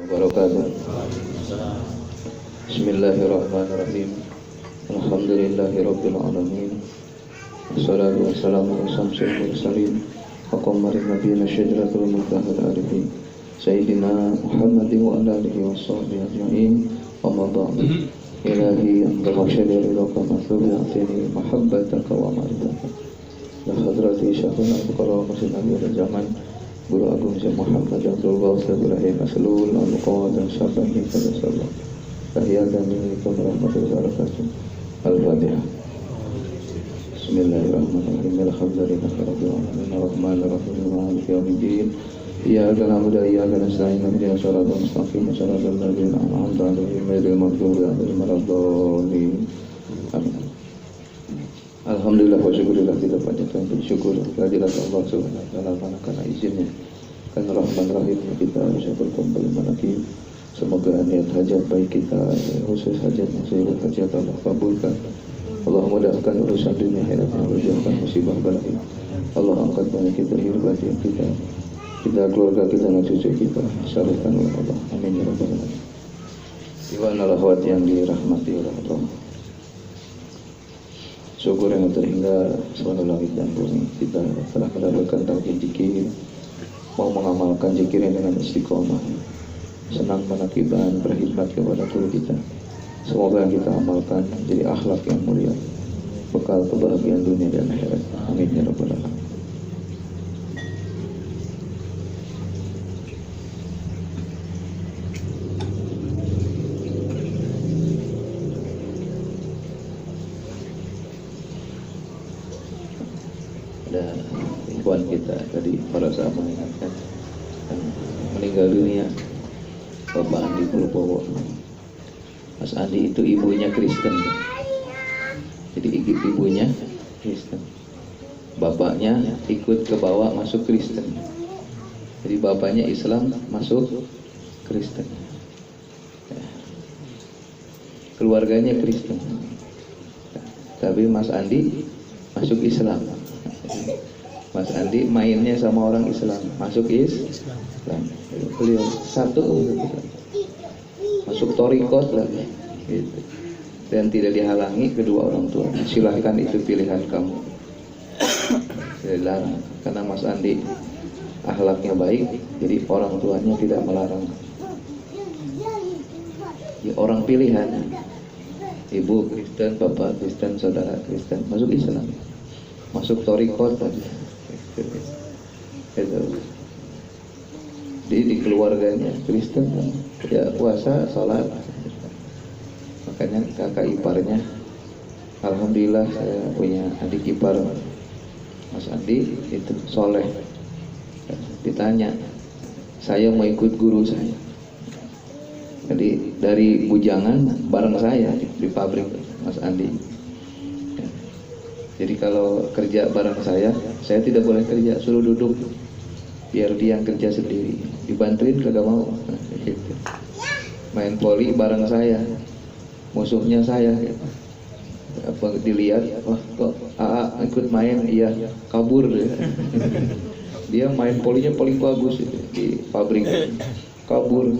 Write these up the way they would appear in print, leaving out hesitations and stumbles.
wabarakatuh. Bismillahirrahmanirrahim. Alhamdulillahirabbil alamin. Wassalatu wassalamu ala syamsil mursalin wa qamarin nabiyina syajaratul muntahal arifin Sayyidina Muhammadin wa ala alihi wa sahbihi ajma'in. Amma ba'du. Ilahi anta masyari ridhaka matlubi atini mahabbataka wa ma'rifataka. La hadrati syakhuna al-fuqara wa masin nabi al-zaman Guru Agung Syekh Muhammad Abdul Ghawthul Ibrahim Aslul al-Muqawwad dan Syabahi pada sallam tahiyatan minkum rahmatullahi wa barakatuh. Al-Fatihah. Bismillahirrahmanirrahim. Alhamdulillahi rabbil alamin arrahmanir rahim maliki yaumiddin iyyaka na'budu wa iyyaka nasta'in ihdinas siratal mustaqim siratal ladzina an'amta 'alaihim ghairil maghdubi 'alaihim waladdallin. Amin. Alhamdulillah wa syukurillah, kita panjatkan bersyukur kehadirat Allah Subhanahu wa taala karena izinnya, karena rahman rahim kita bisa berkumpul lagi. Semoga niat hajat baik kita, khusus hajat musibah hajat Allah kabulkan. Allah mudahkan urusan dunia akhirat, Allah jauhkan musibah balai. Allah angkat banyak kita hidup kita keluarga kita dan cucu kita syarifkan oleh Allah. Amin ya rabbal alamin. Iwan al-akhwat yang dirahmati oleh Allah. Syukur yang terhingga seluruh langit dan bumi, kita telah mendapatkan taufik zikir, mau mengamalkan zikirnya dengan istiqomah, senang menakiban berkhidmat kepada guru kita. Semoga yang kita amalkan menjadi akhlak yang mulia, bekal kebahagiaan dunia dan akhirat. Amin ya rabbal alamin. Ada ikhwan kita tadi para sahabat mengingatkan dan meninggal dunia Bapak Andi Purbowo. Mas Andi itu ibunya Kristen, jadi ibunya Kristen, bapaknya ikut ke bawah masuk Kristen, jadi bapaknya Islam masuk Kristen, keluarganya Kristen, tapi Mas Andi masuk Islam. Mas Andi mainnya sama orang Islam, masuk Islam. Beliau satu masuk Torikot lagi, gitu. Dan tidak dihalangi kedua orang tua. Silahkan, itu pilihan kamu. Dilarang karena Mas Andi akhlaknya baik, jadi orang tuanya tidak melarang. Ya, orang pilihan, ibu Kristen, bapak Kristen, saudara Kristen, masuk Islam, masuk Torikot tadi. Jadi di keluarganya Kristen, ya puasa, sholat. Makanya kakak iparnya, alhamdulillah saya punya adik ipar Mas Andi itu soleh. Ditanya, saya mau ikut guru saya. Jadi dari Bujangan bareng saya di pabrik Mas Andi. Jadi kalau kerja bareng saya tidak boleh kerja, suruh duduk, biar dia yang kerja sendiri. Dibantuin kagak mau. Gitu. Main poli bareng saya, musuhnya saya. Gitu. Apa dilihat, wah kok AA ikut main, iya kabur dia. Dia main polinya paling bagus itu, di pabrik, kabur.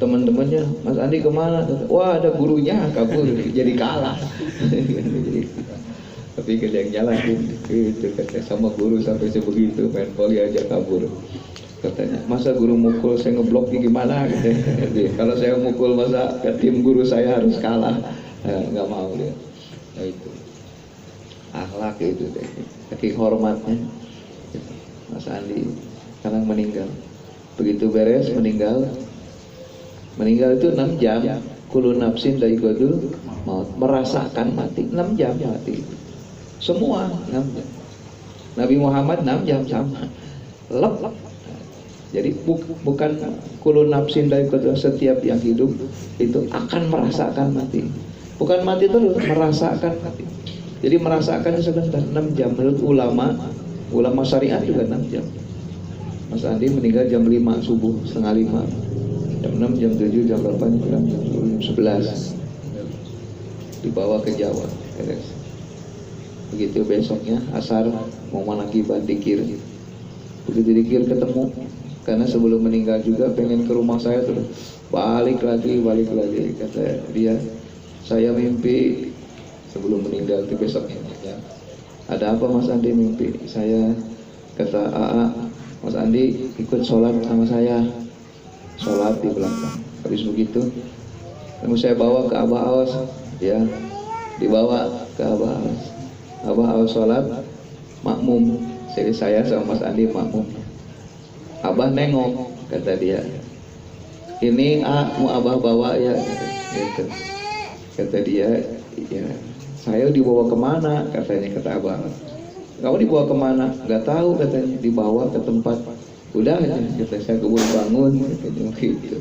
Teman-temannya, Mas Andi kemana? Wah ada gurunya, kabur, jadi kalah. Jadi, tapi kerja yang nyalahin itu katanya, sama guru sampai sebegitu, main poli aja kabur katanya. Masa guru mukul saya ngebloknya gimana katanya. Jadi, kalau saya mukul masa tim guru saya harus kalah, nggak mau dia. Nah, itu akhlak itu deh, saking hormatnya gitu. Mas Andi sekarang meninggal. Begitu beres meninggal itu 6 jam, kullu nafsin dha'iqatul maut, merasakan mati 6 jam mati. Semua 6 jam. Nabi Muhammad 6 jam sama. Lep. Jadi bukan kullu nafsin dha'iqatul, setiap yang hidup itu akan merasakan mati. Bukan mati terus, merasakan mati. Jadi merasakannya sebentar, 6 jam. Menurut ulama syariat juga 6 jam. Mas Andi meninggal jam 5 subuh, setengah 5. Jam 6, jam 7, jam 8, jam 11 dibawa ke Jawa. Begitu besoknya asar mau lagi dikir. Begitu dikir ketemu karena sebelum meninggal juga pengen ke rumah saya terus. Balik lagi, kata dia. Saya mimpi sebelum meninggal itu besoknya. Ya. Ada apa Mas Andi mimpi? Saya kata Mas Andi ikut sholat sama saya. Sholat di belakang. Habis begitu, lalu saya bawa ke Abah Aos, ya, dibawa ke Abah Aos. Abah Aos sholat makmum. Jadi saya sama Mas Andi makmum. Abah nengok, kata dia. Ini mau Abah bawa ya, gitu. Kata dia, ya. Saya dibawa kemana? Katanya, kata Abah. Kamu dibawa kemana? Gak tahu, katanya. Dibawa ke tempat. Udah aja, kata saya kebun bangun, katanya gitu.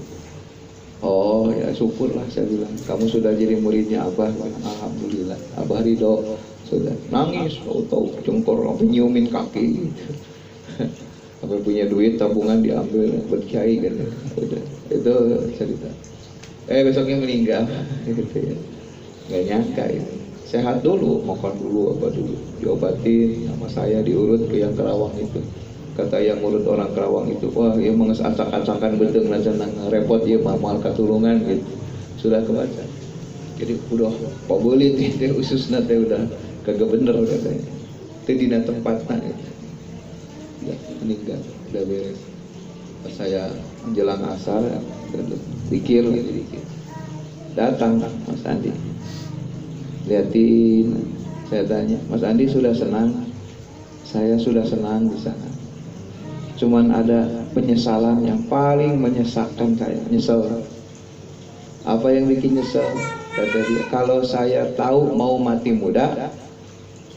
Oh ya syukurlah, saya bilang. Kamu sudah jadi muridnya Abah. Alhamdulillah. Abah ridho. Sudah nangis, tahu jengkor, sampai nyiumin kaki. Sampai punya duit tabungan diambil berkiai gitu. Udah, itu cerita. Besoknya meninggal, gitu ya. Nggak nyangka itu. Sehat dulu, makan dulu, apa dulu, diobatin sama saya, diurut ke yang Kerawang itu. Kata yang urut orang Kerawang itu, wah ia mengesancak-ancakan bedeng lancar repot ya mamal katulungan gitu. Sudah kebaca. Jadi udah pabulit itu usus nate udah kagak bener katanya. Itu dina tempatnya gitu. Udah meninggal, udah beres. Pas saya menjelang asar, pikir lagi dikit. Datang Mas Andi. Liatin, saya tanya, Mas Andi sudah senang? Saya sudah senang di sana. Cuman ada penyesalan yang paling menyesakkan saya. Nyesel. Apa yang bikin nyesel? Kata dia, kalau saya tahu mau mati muda,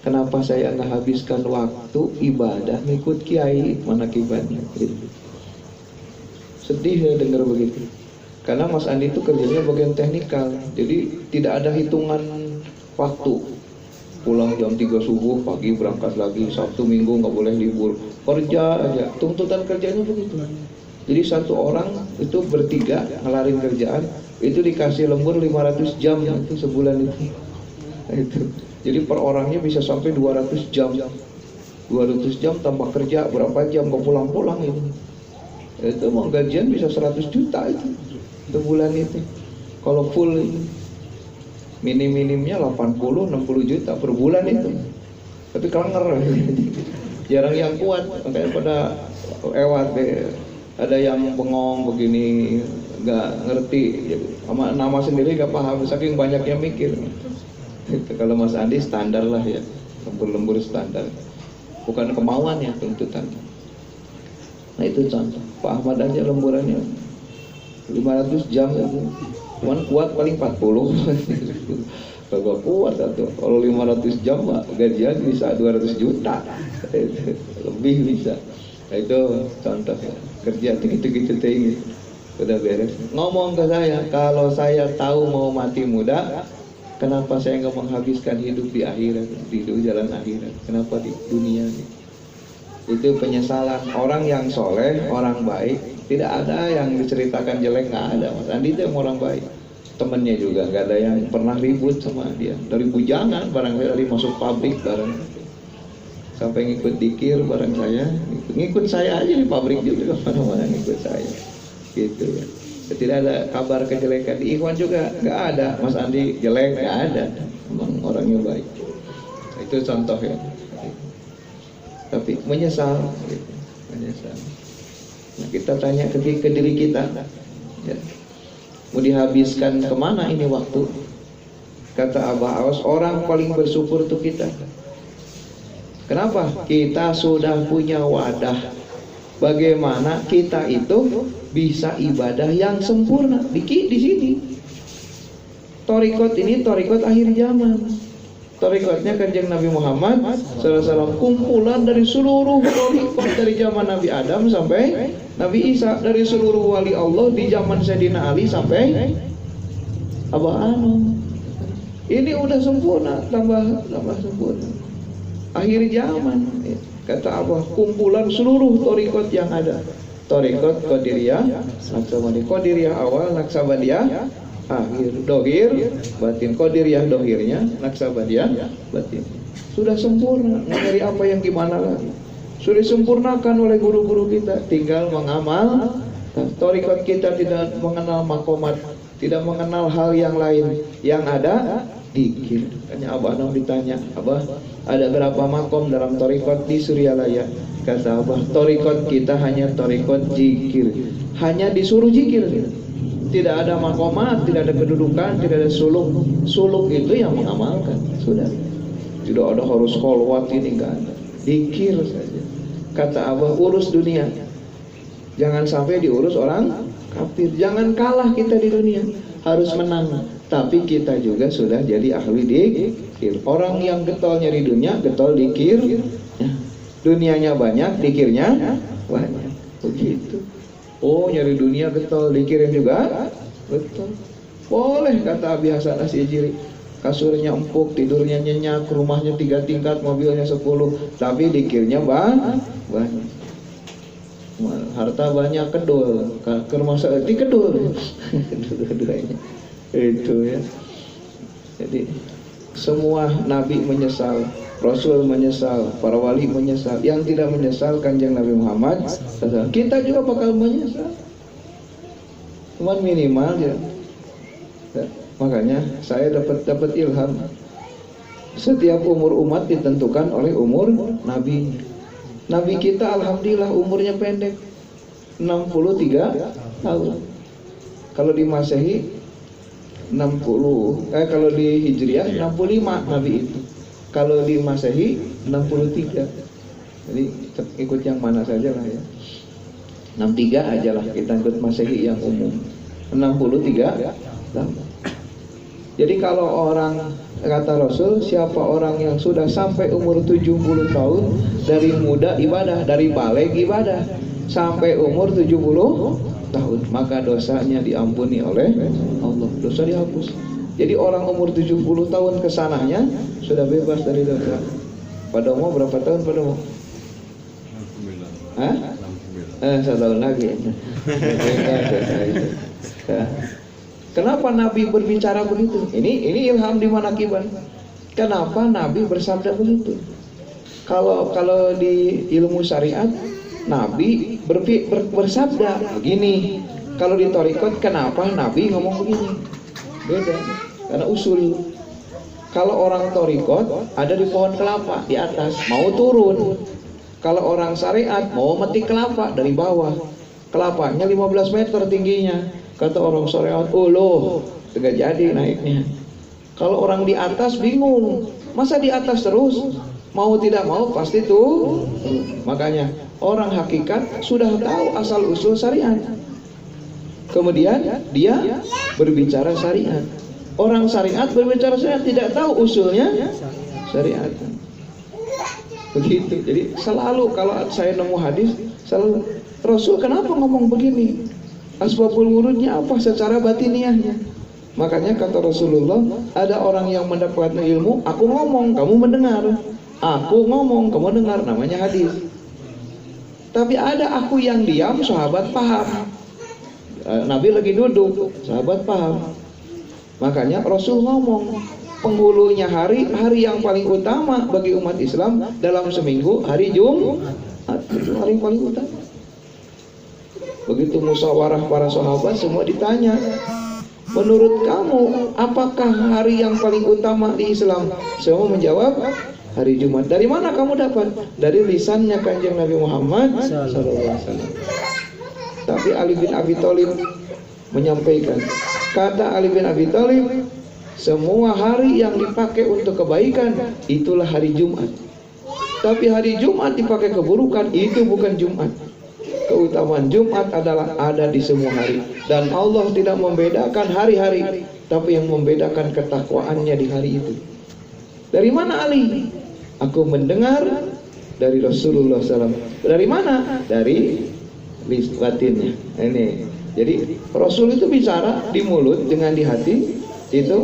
kenapa saya nggak habiskan waktu ibadah ngikut kiai, mana kibatnya? Gitu. Sedih ya dengar begitu. Karena Mas Andi itu kerjanya bagian teknikal, jadi tidak ada hitungan waktu. Pulang jam 3 subuh, pagi berangkat lagi, Sabtu Minggu nggak boleh libur, kerja aja, tuntutan kerjanya begitu. Jadi satu orang itu bertiga ngelarin kerjaan, itu dikasih lembur 500 jam itu sebulan itu. Jadi per orangnya bisa sampai 200 jam. 200 jam tambah kerja berapa jam nggak pulang-pulang itu. Itu mau gajian bisa 100 juta itu sebulan itu. Kalau full itu. Minim-minimnya 80-60 juta per bulan itu. Tapi kelenger. Jarang yang kuat, makanya pada lewat deh. Ada yang bengong begini, nggak ngerti, sama nama sendiri nggak paham, saking banyaknya mikir. Kalau Mas Andi standar lah ya, lembur-lembur standar. Bukan kemauan ya, tuntutan. Nah itu contoh. Pak Ahmad aja lemburannya 500 jam ya. Cuman kuat paling 40. Kagak kuat satu. Kalau 500 jam mah gajian bisa 200 juta. Lebih bisa. Nah itu contoh ya. Kerja gitu-gitu tinggi. Udah beres. Ngomong ke saya, kalau saya tahu mau mati muda, kenapa saya nggak menghabiskan hidup di akhirat, di jalan akhirat? Kenapa di dunia ini? Itu penyesalan. Orang yang soleh, orang baik, tidak ada yang diceritakan jelek, nggak ada. Mas Andi itu yang orang baik. Temennya juga nggak ada yang pernah ribut sama dia. Dari bujangan barang saya, dari masuk pabrik bareng, sampai ngikut dikir bareng saya, ngikut saya aja di pabrik juga, kemana-mana ngikut saya, gitu ya. Tidak ada kabar kejelekan. Di Ikhwan juga nggak ada. Mas Andi jelek, nggak ada. Emang orangnya baik. Itu contoh ya. Tapi menyesal, gitu. Menyesal. Nah, kita tanya ke diri kita, ya. Mau dihabiskan kemana ini waktu? Kata Abah Aos, orang paling bersyukur itu kita. Kenapa? Kita sudah punya wadah. Bagaimana kita itu bisa ibadah yang sempurna di sini. Torikot ini torikot akhir zaman. Torikotnya Kanjeng Nabi Muhammad SAW, kumpulan dari seluruh torikot dari zaman Nabi Adam sampai Nabi Isa, dari seluruh wali Allah di zaman Sayyidina Ali sampai Abah Anu. Ini udah sempurna, tambah sempurna. Akhir zaman, kata Abah, kumpulan seluruh torikot yang ada. Torikot Qadiriyah, Naksabandia. Qadiriyah awal, Naksabandia akhir. Dohir, batin. Qadiriyah dohirnya, Naksabandia batin. Sudah sempurna. Nyari apa yang gimana lagi? sudah disempurnakan oleh guru-guru kita, tinggal mengamal. Thariqat kita tidak mengenal makomat, tidak mengenal hal yang lain, yang ada dikir. Hanya Abah Nom ditanya, Abah, ada berapa makom dalam thariqat di Suryalaya? Kata Abah, thariqat kita hanya thariqat zikir, hanya disuruh zikir. Tidak ada makomat, tidak ada kedudukan, tidak ada suluk. Suluk itu yang mengamalkan, sudah. Tidak ada harus kholwat, ini enggak ada. Zikir saja. Kata Abah, urus dunia, jangan sampai diurus orang kafir. Jangan kalah kita di dunia, harus menang. Tapi kita juga sudah jadi ahli dikir. Orang yang getol nyari dunia, getol dikir. Dunianya banyak, dikirnya banyak. Begitu. Oh, nyari dunia getol, dikirnya juga betul. Boleh, kata Abi Hasan Asy'ajiri. Kasurnya empuk, tidurnya nyenyak, rumahnya 3 tingkat, mobilnya 10, tapi dikirnya banyak. Harta banyak, kedul, ke rumah sakit kedul. Dua-duanya itu ya. Jadi semua nabi menyesal, rasul menyesal, para wali menyesal. Yang tidak menyesal Kanjeng Nabi Muhammad, kita juga bakal menyesal, cuman minimal ya. Makanya saya dapat ilham, setiap umur umat ditentukan oleh umur nabi. Nabi kita alhamdulillah umurnya pendek, 63 tahun. Kalau di Masehi 60, kalau di Hijriah 65 Nabi itu. Kalau di Masehi 63. Jadi ikut yang mana saja lah ya. 63 aja lah, kita ikut Masehi yang umum. 63 tahun. Jadi kalau orang, kata Rasul, siapa orang yang sudah sampai umur 70 tahun, dari muda ibadah, dari balik ibadah, sampai umur 70 tahun, maka dosanya diampuni oleh Allah, dosa dihapus. Jadi orang umur 70 tahun kesananya sudah bebas dari dosa. Pada umur berapa tahun pada umur? 69. 1 tahun lagi. Kenapa Nabi berbicara begitu? Ini ilham di Manaqiban. Kenapa Nabi bersabda begitu? Kalau di ilmu syariat, Nabi bersabda begini. Kalau di thariqat, kenapa Nabi ngomong begini? Beda, karena usul. Kalau orang thariqat ada di pohon kelapa di atas, mau turun. Kalau orang syariat mau metik kelapa dari bawah, kelapanya 15 meter tingginya. Kata orang syariat, oh loh, tidak jadi naiknya. Kalau orang di atas bingung, masa di atas terus? Mau tidak mau pasti tuh. Makanya orang hakikat sudah tahu asal usul syariat, kemudian dia berbicara syariat. Orang syariat berbicara syariat, tidak tahu usulnya syariat. Begitu. Jadi selalu kalau saya nemu hadis, selalu Rasul kenapa ngomong begini? Asbabul wurudnya apa secara batiniahnya? Makanya kata Rasulullah, ada orang yang mendapatkan ilmu, aku ngomong, kamu mendengar. Aku ngomong, kamu dengar, namanya hadis. Tapi ada aku yang diam, sahabat paham. Nabi lagi duduk, sahabat paham. Makanya Rasul ngomong, penghulunya hari yang paling utama bagi umat Islam dalam seminggu, hari Jumat, hari paling utama. Begitu musyawarah para sahabat, semua ditanya, menurut kamu apakah hari yang paling utama di Islam? Semua menjawab hari Jumat. Dari mana kamu dapat? Dari lisannya Kanjeng Nabi Muhammad SAW. Tapi Ali bin Abi Thalib menyampaikan, kata Ali bin Abi Thalib, semua hari yang dipakai untuk kebaikan itulah hari Jumat. Tapi hari Jumat dipakai keburukan, itu bukan Jumat. Keutamaan Jumat adalah ada di semua hari, dan Allah tidak membedakan hari-hari, tapi yang membedakan ketakwaannya di hari itu. Dari mana Ali? Aku mendengar dari Rasulullah SAW. Dari mana? Dari batinnya. Ini. Jadi Rasul itu bicara di mulut dengan di hati, itu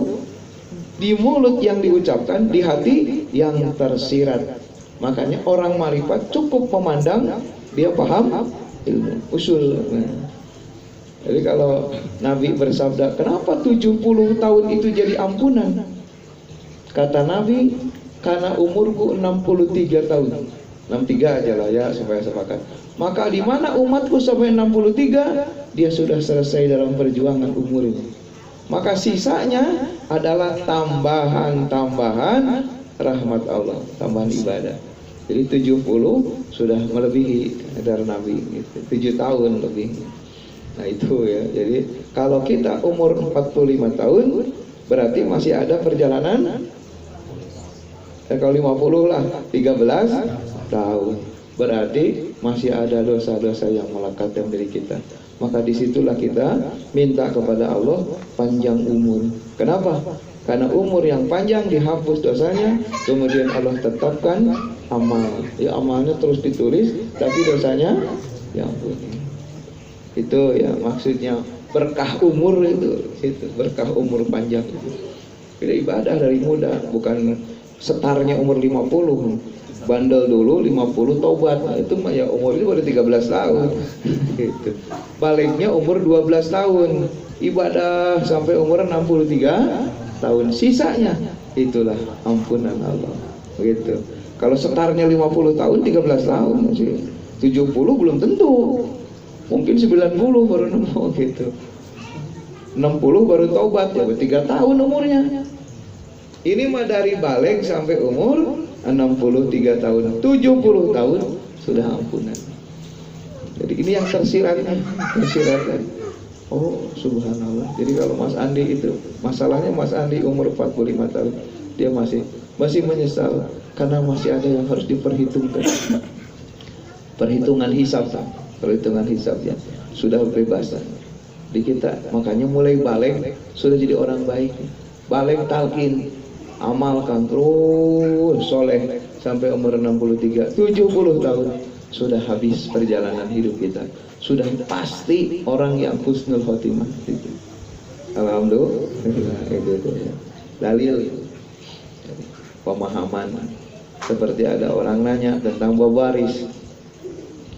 di mulut yang diucapkan, di hati yang tersirat. Makanya orang marifat cukup memandang, dia paham ilmu usul. Jadi kalau Nabi bersabda, kenapa 70 tahun itu jadi ampunan? Kata Nabi, karena umurku 63 tahun. 63 aja lah ya supaya sepakat. Maka di mana umatku sampai 63, dia sudah selesai dalam perjuangan umurnya. Maka sisanya adalah tambahan-tambahan rahmat Allah, tambahan ibadah. Jadi 70 sudah melebihi dari Nabi gitu. 7 tahun lebih. Nah itu ya. Jadi kalau kita umur 45 tahun berarti masih ada perjalanan. Kalau 50 lah 13 tahun. Berarti masih ada dosa-dosa yang melekat dalam diri kita. Maka disitulah kita minta kepada Allah panjang umur. Kenapa? Karena umur yang panjang dihapus dosanya, kemudian Allah tetapkan amal. Ya amalnya terus ditulis, tapi dosanya ya ampun. Itu ya maksudnya berkah umur itu berkah umur panjang itu. Kita ibadah dari muda, bukan setarnya umur 50. Bandel dulu 50 tobat. Nah, itu ya umurnya baru 13 tahun. Gitu. Baliknya umur 12 tahun. Ibadah sampai umur 63 tahun, sisanya itulah ampunan Allah. Begitu. Kalau setarnya 50 tahun, 13 tahun masih 70 belum tentu. Mungkin 90 baru nemu gitu. 60 baru taubat ya 3 tahun umurnya. Ini mah dari balik sampai umur 63 tahun, 70 tahun sudah ampunan. Jadi ini yang tersiratnya. Oh subhanallah. Jadi kalau Mas Andi itu masalahnya, Mas Andi umur 45 tahun dia masih menyesal karena masih ada yang harus diperhitungkan. Perhitungan hisab ya sudah bebas di kita. Makanya mulai balik sudah jadi orang baik. Balik talqin, amalkan terus soleh sampai umur 63, 70 tahun sudah habis perjalanan hidup kita. Sudah pasti orang yang husnul khotimah itu. Alhamdulillah itu ya. Dalil pemahaman. Seperti ada orang nanya tentang babaris.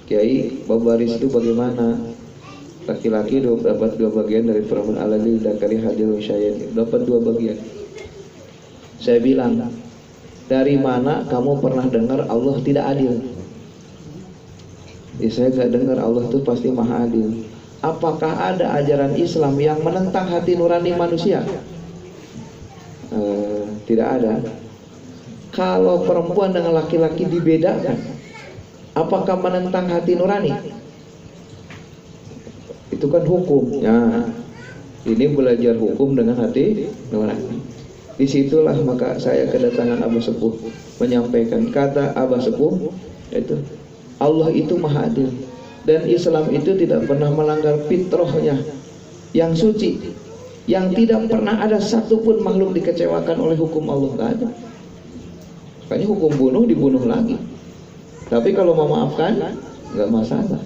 Kiai, babaris itu bagaimana? Laki-laki dapat 2 bagian dari perempuan, alladzi dzakari hadil syayyin. Dapat 2 bagian. Saya bilang, dari mana kamu pernah dengar Allah tidak adil? Ya, saya gak dengar Allah itu pasti maha adil. Apakah ada ajaran Islam yang menentang hati nurani manusia? Tidak ada. Kalau perempuan dengan laki-laki dibedakan, apakah menentang hati nurani? Itu kan hukum. Nah, ini belajar hukum dengan hati nurani. Disitulah maka saya kedatangan Abah Sepuh menyampaikan kata Abah Sepuh itu Allah itu maha adil dan Islam itu tidak pernah melanggar fitrahnya yang suci, yang tidak pernah ada satupun makhluk dikecewakan oleh hukum Allah. Gak ada. Makanya hukum bunuh dibunuh lagi. Tapi kalau memaafkan nggak masalah.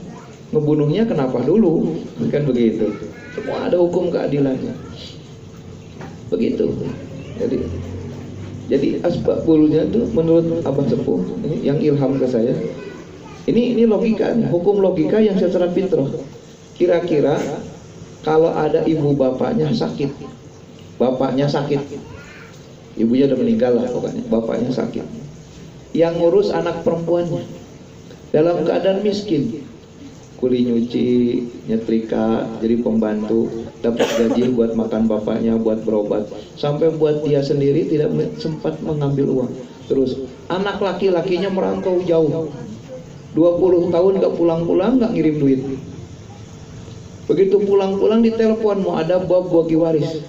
Ngebunuhnya kenapa dulu? Kan begitu. Semua ada hukum keadilannya. Begitu. Jadi asbab bulunya itu menurut Abah Sepuh ini yang ilham ke saya. Ini logika, hukum logika yang secara fitrah. Kira-kira kalau ada ibu bapaknya sakit, ibunya udah meninggal lah pokoknya, bapaknya sakit, yang ngurus anak perempuannya dalam keadaan miskin, kuli nyuci, nyetrika, jadi pembantu, dapat gaji buat makan bapaknya, buat berobat, sampai buat dia sendiri tidak sempat mengambil uang. Terus anak laki-lakinya merantau jauh, 20 tahun gak pulang-pulang, gak ngirim duit. Begitu pulang-pulang ditelepon mau ada bab bagi waris.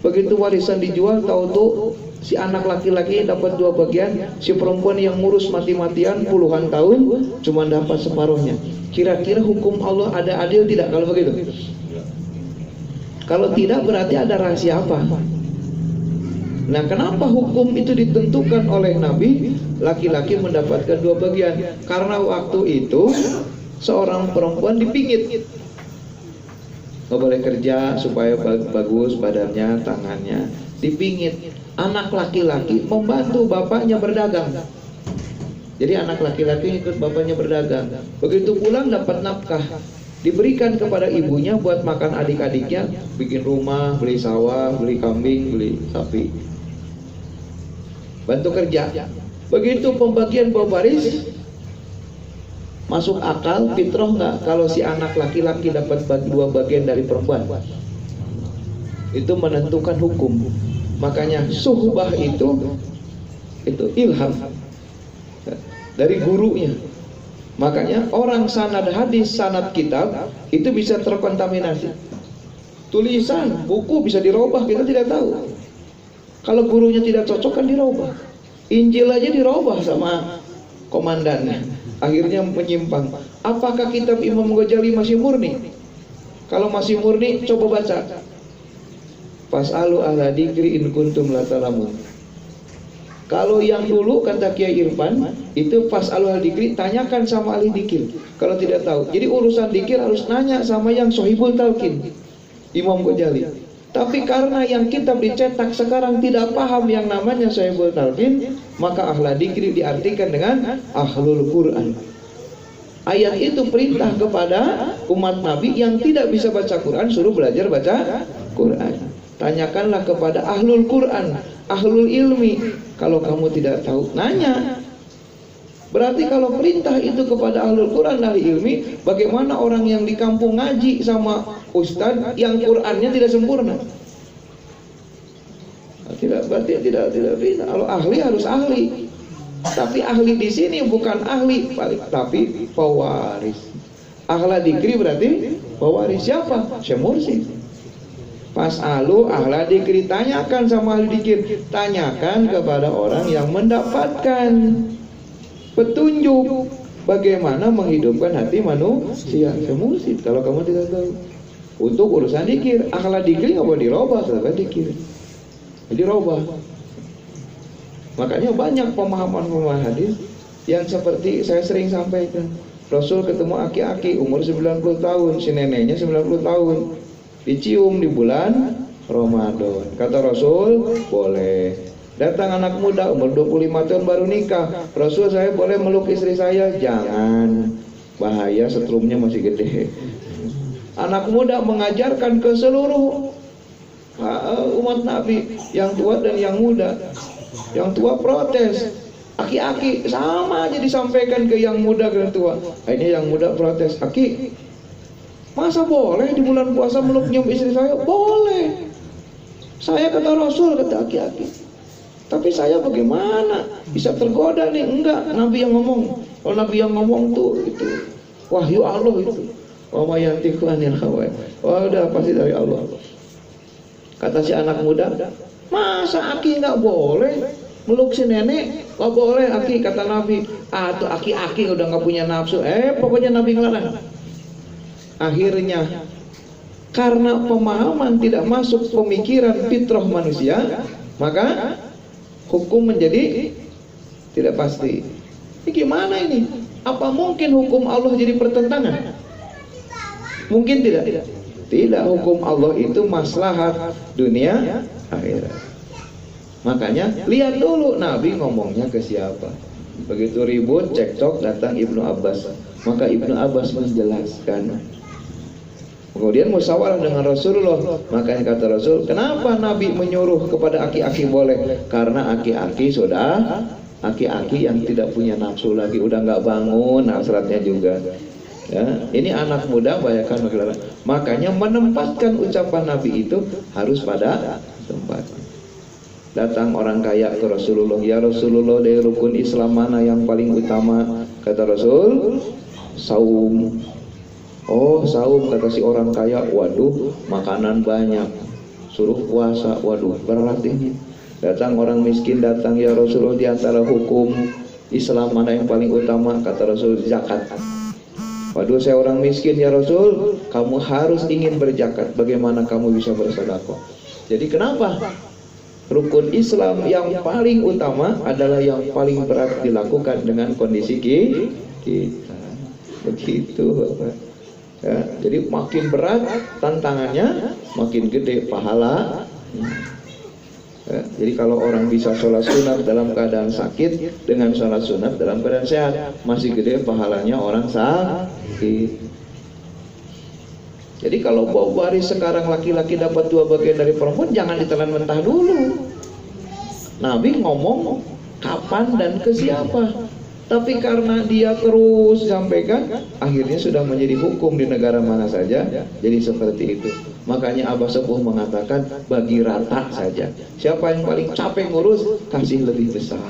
Begitu warisan dijual, tahu tuh si anak laki-laki dapat 2 bagian, si perempuan yang ngurus mati-matian puluhan tahun cuma dapat separuhnya. Kira-kira hukum Allah ada adil tidak kalau begitu? Kalau tidak berarti ada rahasia apa? Nah, kenapa hukum itu ditentukan oleh Nabi? Laki-laki mendapatkan 2 bagian. Karena waktu itu seorang perempuan dipingit, nggak boleh kerja supaya bagus badannya, tangannya, dipingit. Anak laki-laki membantu bapaknya berdagang. Jadi anak laki-laki ikut bapaknya berdagang. Begitu pulang dapat nafkah, diberikan kepada ibunya buat makan adik-adiknya, bikin rumah, beli sawah, beli kambing, beli sapi, bantu kerja. Begitu pembagian bawaris, Masuk akal, fitrah nggak kalau si anak laki-laki dapat dua bagian dari perempuan? Itu menentukan hukum. Makanya suhbah itu ilham dari gurunya. Makanya orang sanad hadis, sanad kitab itu bisa terkontaminasi. Tulisan, buku bisa dirubah, kita tidak tahu. Kalau gurunya tidak cocok kan dirubah. Injil aja dirubah sama komandannya, akhirnya menyimpang. Apakah kitab Imam Ghazali masih murni? Kalau masih murni, coba baca. Fas'alu ahla dzikri in kuntum la ta'lamun. Kalau yang dulu kata Kiai Irfan itu fas'alu ahla dzikri, tanyakan sama ahli dzikir kalau tidak tahu. Jadi urusan dzikir harus nanya sama yang Sohibul Talqin, Imam Ghazali. Tapi karena yang kitab dicetak sekarang tidak paham yang namanya Sohibul Talqin, maka ahla dzikri diartikan dengan ahlul Quran. Ayat itu perintah kepada umat Nabi yang tidak bisa baca Quran, suruh belajar baca Quran. Tanyakanlah kepada ahlul Quran, ahlul ilmi. Kalau kamu tidak tahu, nanya. Berarti kalau perintah itu kepada ahlul Quran, ahli ilmi, bagaimana orang yang di kampung ngaji sama ustadz yang Qurannya tidak sempurna? Tidak, berarti tidak bisa. Kalau ahli harus ahli. Tapi ahli di sini bukan ahli, tapi pewaris. Ahla dzikri berarti pewaris siapa? Syekh Mursyid. Fas'alu ahla dzikri, tanyakan sama ahli dzikir, tanyakan kepada orang yang mendapatkan petunjuk bagaimana menghidupkan hati manusia. Syekh Mursyid, kalau kamu tidak tahu. Untuk urusan dzikir, ahla dzikri nggak boleh dirubah, setelah dzikir dirubah. Makanya banyak pemahaman hadis yang seperti saya sering sampaikan. Rasul ketemu aki-aki umur 90 tahun, si neneknya 90 tahun, dicium di bulan Ramadan. Kata Rasul, boleh. Datang anak muda umur 25 tahun baru nikah, Rasul, saya boleh meluk istri saya? Jangan, bahaya, setrumnya masih gede. Anak muda mengajarkan ke seluruh umat Nabi, yang tua dan yang muda. Yang tua protes, aki-aki sama aja disampaikan ke yang muda ke yang tua. Akhirnya yang muda protes, aki, masa boleh di bulan puasa meluk nyium istri saya? Boleh. Saya kata Rasul, kata aki-aki. Tapi saya bagaimana? Bisa tergoda nih? Enggak, Nabi yang ngomong. Kalau Nabi yang ngomong tuh itu wahyu Allah itu. Wa may yantiqu anil hawa. Wah, udah pasti dari Allah. Kata si anak muda, masa aki nggak boleh meluk si nenek? Nggak boleh aki, kata Nabi. Tuh aki-aki udah nggak punya nafsu. Pokoknya Nabi ngelarang. Akhirnya karena pemahaman tidak masuk pemikiran fitrah manusia, maka hukum menjadi tidak pasti. Ini gimana ini? Apa mungkin hukum Allah jadi pertentangan? Mungkin tidak. Tidak, hukum Allah itu maslahat dunia akhirat. Makanya lihat dulu Nabi ngomongnya ke siapa. Begitu ribut, cekcok, datang Ibnu Abbas. Maka Ibnu Abbas menjelaskan. Kemudian musyawarah dengan Rasulullah. Makanya kata Rasul, kenapa Nabi menyuruh kepada aki-aki boleh? Karena aki-aki sudah aki-aki yang tidak punya nafsu lagi, udah nggak bangun hasratnya juga. Ya, ini anak muda bayangkan bagaimana. Makanya menempatkan ucapan Nabi itu harus pada tempat. Datang orang kaya ke Rasulullah, ya Rasulullah, dari rukun Islam mana yang paling utama? Kata Rasul, saum. Oh, saum, kata si orang kaya. Waduh, makanan banyak, suruh puasa. Waduh, berat ini. Datang orang miskin, datang, ya Rasulullah, di antara hukum Islam mana yang paling utama? Kata Rasul, zakat. Waduh, saya orang miskin, ya Rasul, kamu harus ingin berzakat. Bagaimana kamu bisa bersedekah? Jadi kenapa? Rukun Islam yang paling utama adalah yang paling berat dilakukan dengan kondisi kita. Begitu, Bapak. Ya, jadi makin berat tantangannya, makin gede pahala. Ya, jadi kalau orang bisa sholat sunat dalam keadaan sakit dengan sholat sunat dalam keadaan sehat, masih gede pahalanya orang sakit. Jadi kalau waris sekarang laki-laki dapat 2 bagian dari perempuan, jangan ditelan mentah dulu. Nabi ngomong kapan dan ke siapa. Tapi karena dia terus sampaikan, akhirnya sudah menjadi hukum di negara mana saja. Jadi seperti itu. Makanya Abah Sepuh mengatakan bagi rata saja. Siapa yang paling capek ngurus, kasih lebih besar.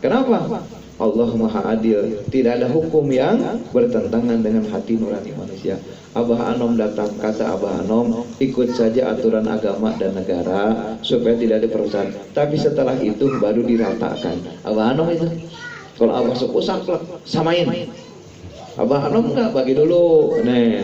Kenapa? Allah Maha Adil. Tidak ada hukum yang bertentangan dengan hati nurani manusia. Abah Anom datang, kata Abah Anom, ikut saja aturan agama dan negara supaya tidak ada perusahaan. Tapi setelah itu baru diratakan. Abah Anom itu. Kalau Abah Sepuh saklek, samain. Abah Anom enggak, bagi dulu. Nah,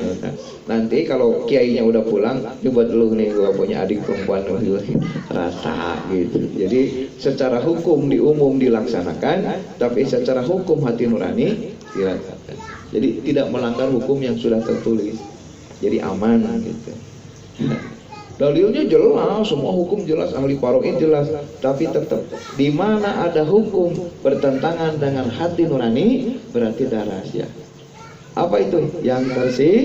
nanti kalau kiainya udah pulang, coba dulu nih, gua punya adik perempuan dulu, rata gitu. Jadi secara hukum di umum dilaksanakan, tapi secara hukum hati nurani dilaksanakan. Jadi tidak melanggar hukum yang sudah tertulis. Jadi aman gitu. Dalilnya jelas, semua hukum jelas, ahli paroid jelas, tapi tetap di mana ada hukum bertentangan dengan hati nurani, berarti ada rahasia. Apa itu? Yang tersih.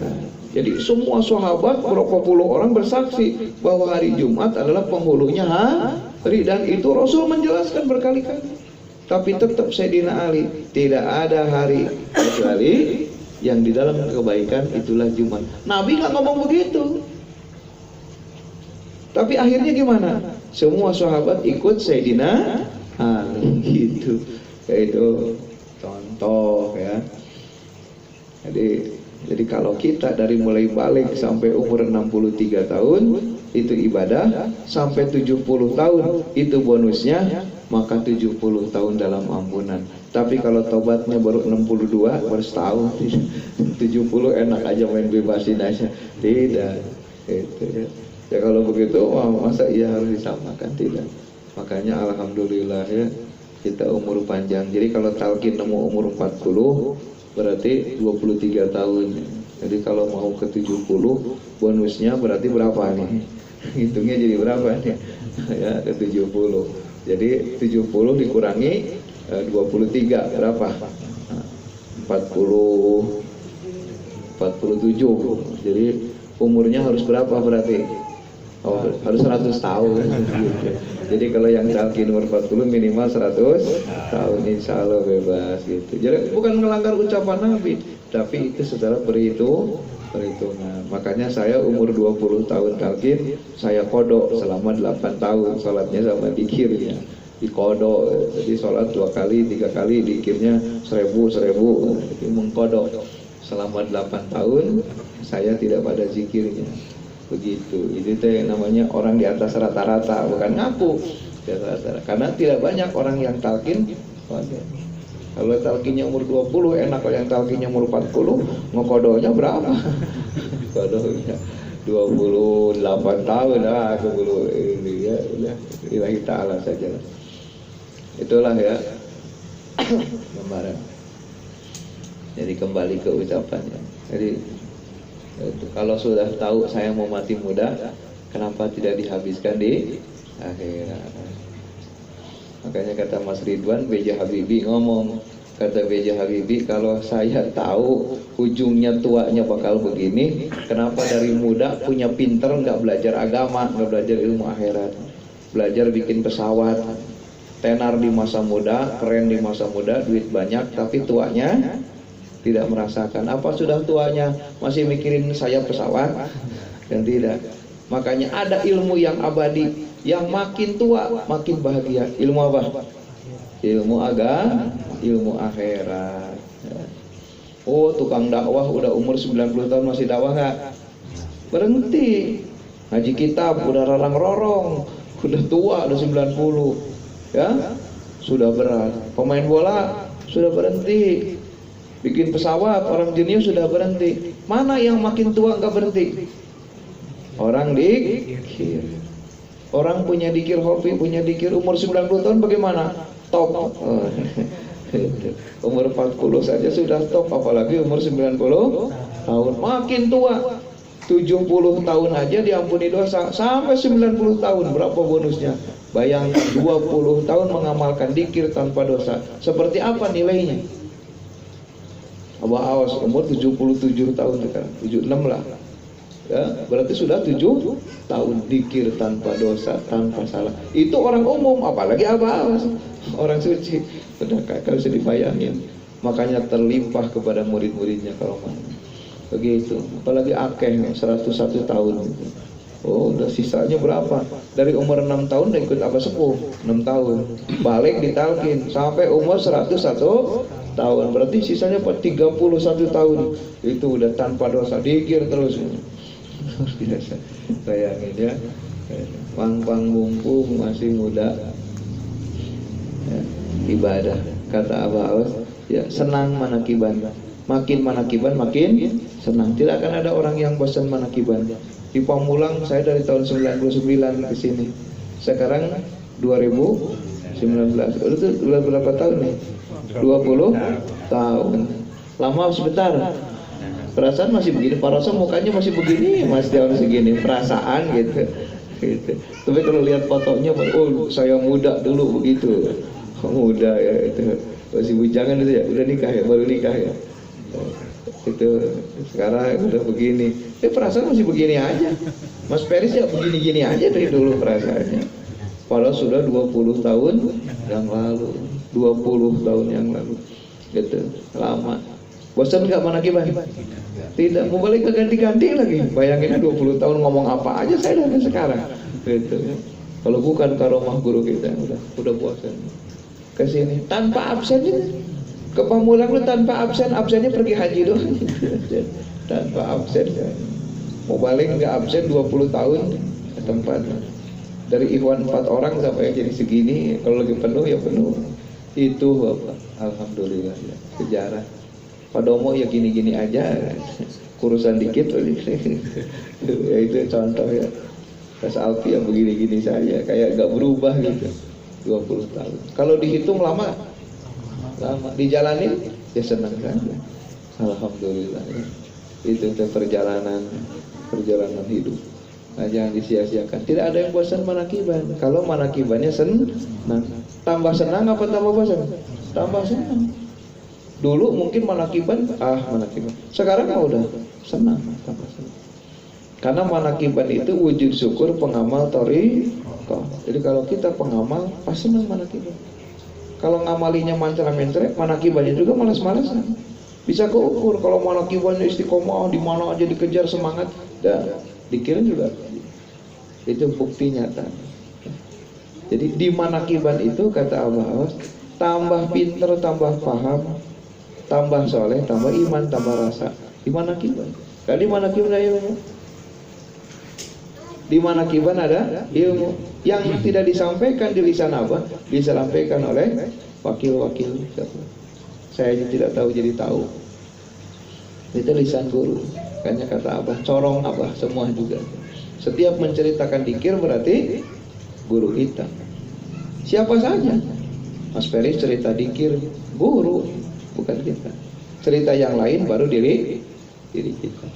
Nah, jadi semua sahabat berapa puluh orang bersaksi bahwa hari Jumat adalah penghulunya hari, dan itu Rasul menjelaskan berkali-kali. Tapi tetap Sayyidina Ali, tidak ada hari kecuali yang di dalam kebaikan itulah Jumat. Nabi nggak ngomong begitu. Tapi akhirnya gimana? Semua sahabat ikut Sayyidina Ali gitu. Itu contoh ya. Jadi kalau kita dari mulai balik sampai umur 63 tahun itu ibadah, sampai 70 tahun itu bonusnya, maka 70 tahun dalam ampunan. Tapi kalau tobatnya baru 62, baru setahun, 70 enak aja main bebasin aja. Tidak. Itu ya. Ya kalau begitu, masa iya harus disamakan? Tidak. Makanya alhamdulillah ya, kita umur panjang. Jadi kalau talqin nemu umur 40, berarti 23 tahun. Jadi kalau mau ke 70, bonusnya berarti berapa nih? Hitungnya jadi berapa nih? Ya, ke 70. Jadi 70 dikurangi 23 berapa? 47. Jadi umurnya harus berapa berarti? Oh, harus 100 tahun. Jadi kalau yang talqin umur 40 minimal 100 tahun, insya Allah bebas gitu. Jadi bukan melanggar ucapan Nabi, tapi itu secara perhitungan. Makanya saya umur 20 tahun talqin, saya kodok selama 8 tahun, sholatnya sama dikirnya di kodok. Jadi sholat 2 kali, 3 kali, dikirnya 1000, jadi mengkodok selama 8 tahun. Saya tidak pada zikirnya. Begitu, itu yang namanya orang di atas rata-rata, bukan ngaku di atas rata-rata. Karena tidak banyak orang yang talqin. Kalau talqinnya umur 20 enak, kalau yang talqinnya umur 40, ngokodonya berapa? Kodonya 28 tahun lah, keburu ini ya, udah ilahi ta'ala saja. Itulah ya gambaran. Jadi kembali ke ucapannya. Jadi itu, kalau sudah tahu saya mau mati muda, kenapa tidak dihabiskan di akhirat? Makanya kata Mas Ridwan, B.J. Habibie ngomong, kata B.J. Habibie, kalau saya tahu ujungnya tuanya bakal begini, kenapa dari muda punya pinter nggak belajar agama, nggak belajar ilmu akhirat, belajar bikin pesawat, tenar di masa muda, keren di masa muda, duit banyak, tapi tuanya tidak merasakan. Apa sudah tuanya masih mikirin sayap pesawat? Dan tidak. Makanya ada ilmu yang abadi, yang makin tua makin bahagia. Ilmu apa? Ilmu agama, ilmu akhirat. Oh, tukang dakwah udah umur 90 tahun masih dakwah nggak? Berhenti. Ngaji kitab udah rarang-rorong, udah tua, udah 90. Ya, sudah berat. Pemain bola sudah berhenti. Bikin pesawat, orang jenius sudah berhenti. Mana yang makin tua nggak berhenti? Orang dikir. Orang punya dikir hobi, punya dikir umur 90 tahun bagaimana? Top. Umur 40 saja sudah top, apalagi umur 90 tahun. Makin tua, 70 tahun aja diampuni dosa. Sampai 90 tahun, berapa bonusnya? Bayangkan 20 tahun mengamalkan dikir tanpa dosa. Seperti apa nilainya? Abah awas, umur 77 tahun sekarang, 76 lah. Ya, berarti sudah 7 tahun dikir tanpa dosa, tanpa salah. Itu orang umum, apalagi abah orang suci. Udah kalau bisa dibayangin. Makanya terlimpah kepada murid-muridnya kalau mau. Begitu. Apalagi akeh 101 tahun. Oh, udah sisanya berapa? Dari umur 6 tahun udah ikut abah sepuh, 6 tahun. Balik ditalkin sampai umur 101 tahun. Berarti sisanya 31 tahun. Itu udah tanpa dosa, dikir terus. Biasa. Bayangin ya. Pang-pang mumpung masih muda. Ya, ibadah. Kata Abah Awas, ya senang manakiban. Makin manakiban makin senang. Tidak akan ada orang yang bosan manakiban. Di Pamulang saya dari tahun 99 ke sini. Sekarang 2019. Udah berapa tahun nih? 20 tahun. Lama sebentar. Perasaan masih begini, perasaan mukanya masih begini, masih tahun segini, perasaan gitu. Tapi kalau lihat fotonya, oh saya muda dulu begitu, muda ya itu, masih bujangan itu ya, udah nikah ya, baru nikah ya, itu sekarang udah begini, perasaan masih begini aja, Mas Peris ya begini-gini aja dari dulu perasaannya, padahal sudah 20 tahun yang lalu, 20 tahun yang lalu, gitu, lama. Bosan nggak manakiban? Tidak, mau balik ke ganti-ganti lagi. Bayanginnya 20 tahun ngomong apa aja saya dari sekarang. Gitu ya. Kalau bukan karomah guru kita udah bosan. Ke sini tanpa absen itu. Ke Pamulang lu tanpa absen, absennya pergi haji doang. Tanpa absen. Mau balik nggak absen 20 tahun ke tempat. Dari Ikhwan 4 orang sampai jadi segini, kalau lagi penuh ya penuh. Itu Bapak, alhamdulillah ya, sejarah. Padomo ya gini-gini aja, kurusan dikit, ya itu contoh ya. Pas Alfi ya begini-gini saja, kayak gak berubah gitu. 20 tahun. Kalau dihitung lama, dijalanin ya senang saja. Alhamdulillah. Ya. Itu perjalanan hidup. Nah, jangan disia-siakan. Tidak ada yang bosan manakiban. Kalau manakibannya senang, tambah senang apa tambah bosan? Tambah senang. Dulu mungkin manakiban, manakiban. Sekarang udah senang, tambah senang. Karena manakiban itu wujud syukur pengamal thariqah. Jadi kalau kita pengamal, pasti senang manakiban. Kalau ngamalinya mantra-mantra, manakibannya juga malas-malasan. Bisa keukur kalau manakibannya istiqomah, di mana aja dikejar semangat, dan dikira juga. Itu bukti nyata. Jadi di manakiban itu kata Abah Awas, tambah pinter, tambah paham, tambah soleh, tambah iman, tambah rasa. Di manakiban. Kan di manakiban ada ilmu. Di manakiban ada ilmu. Yang tidak disampaikan di lisan Abah disampaikan oleh wakil-wakil. Saya tidak tahu jadi tahu. Itu lisan guru. Kayaknya kata Abah, corong Abah semua juga. Setiap menceritakan dikir berarti guru kita. Siapa saja. Mas Peris cerita dikir, guru, bukan kita. Cerita yang lain baru diri kita.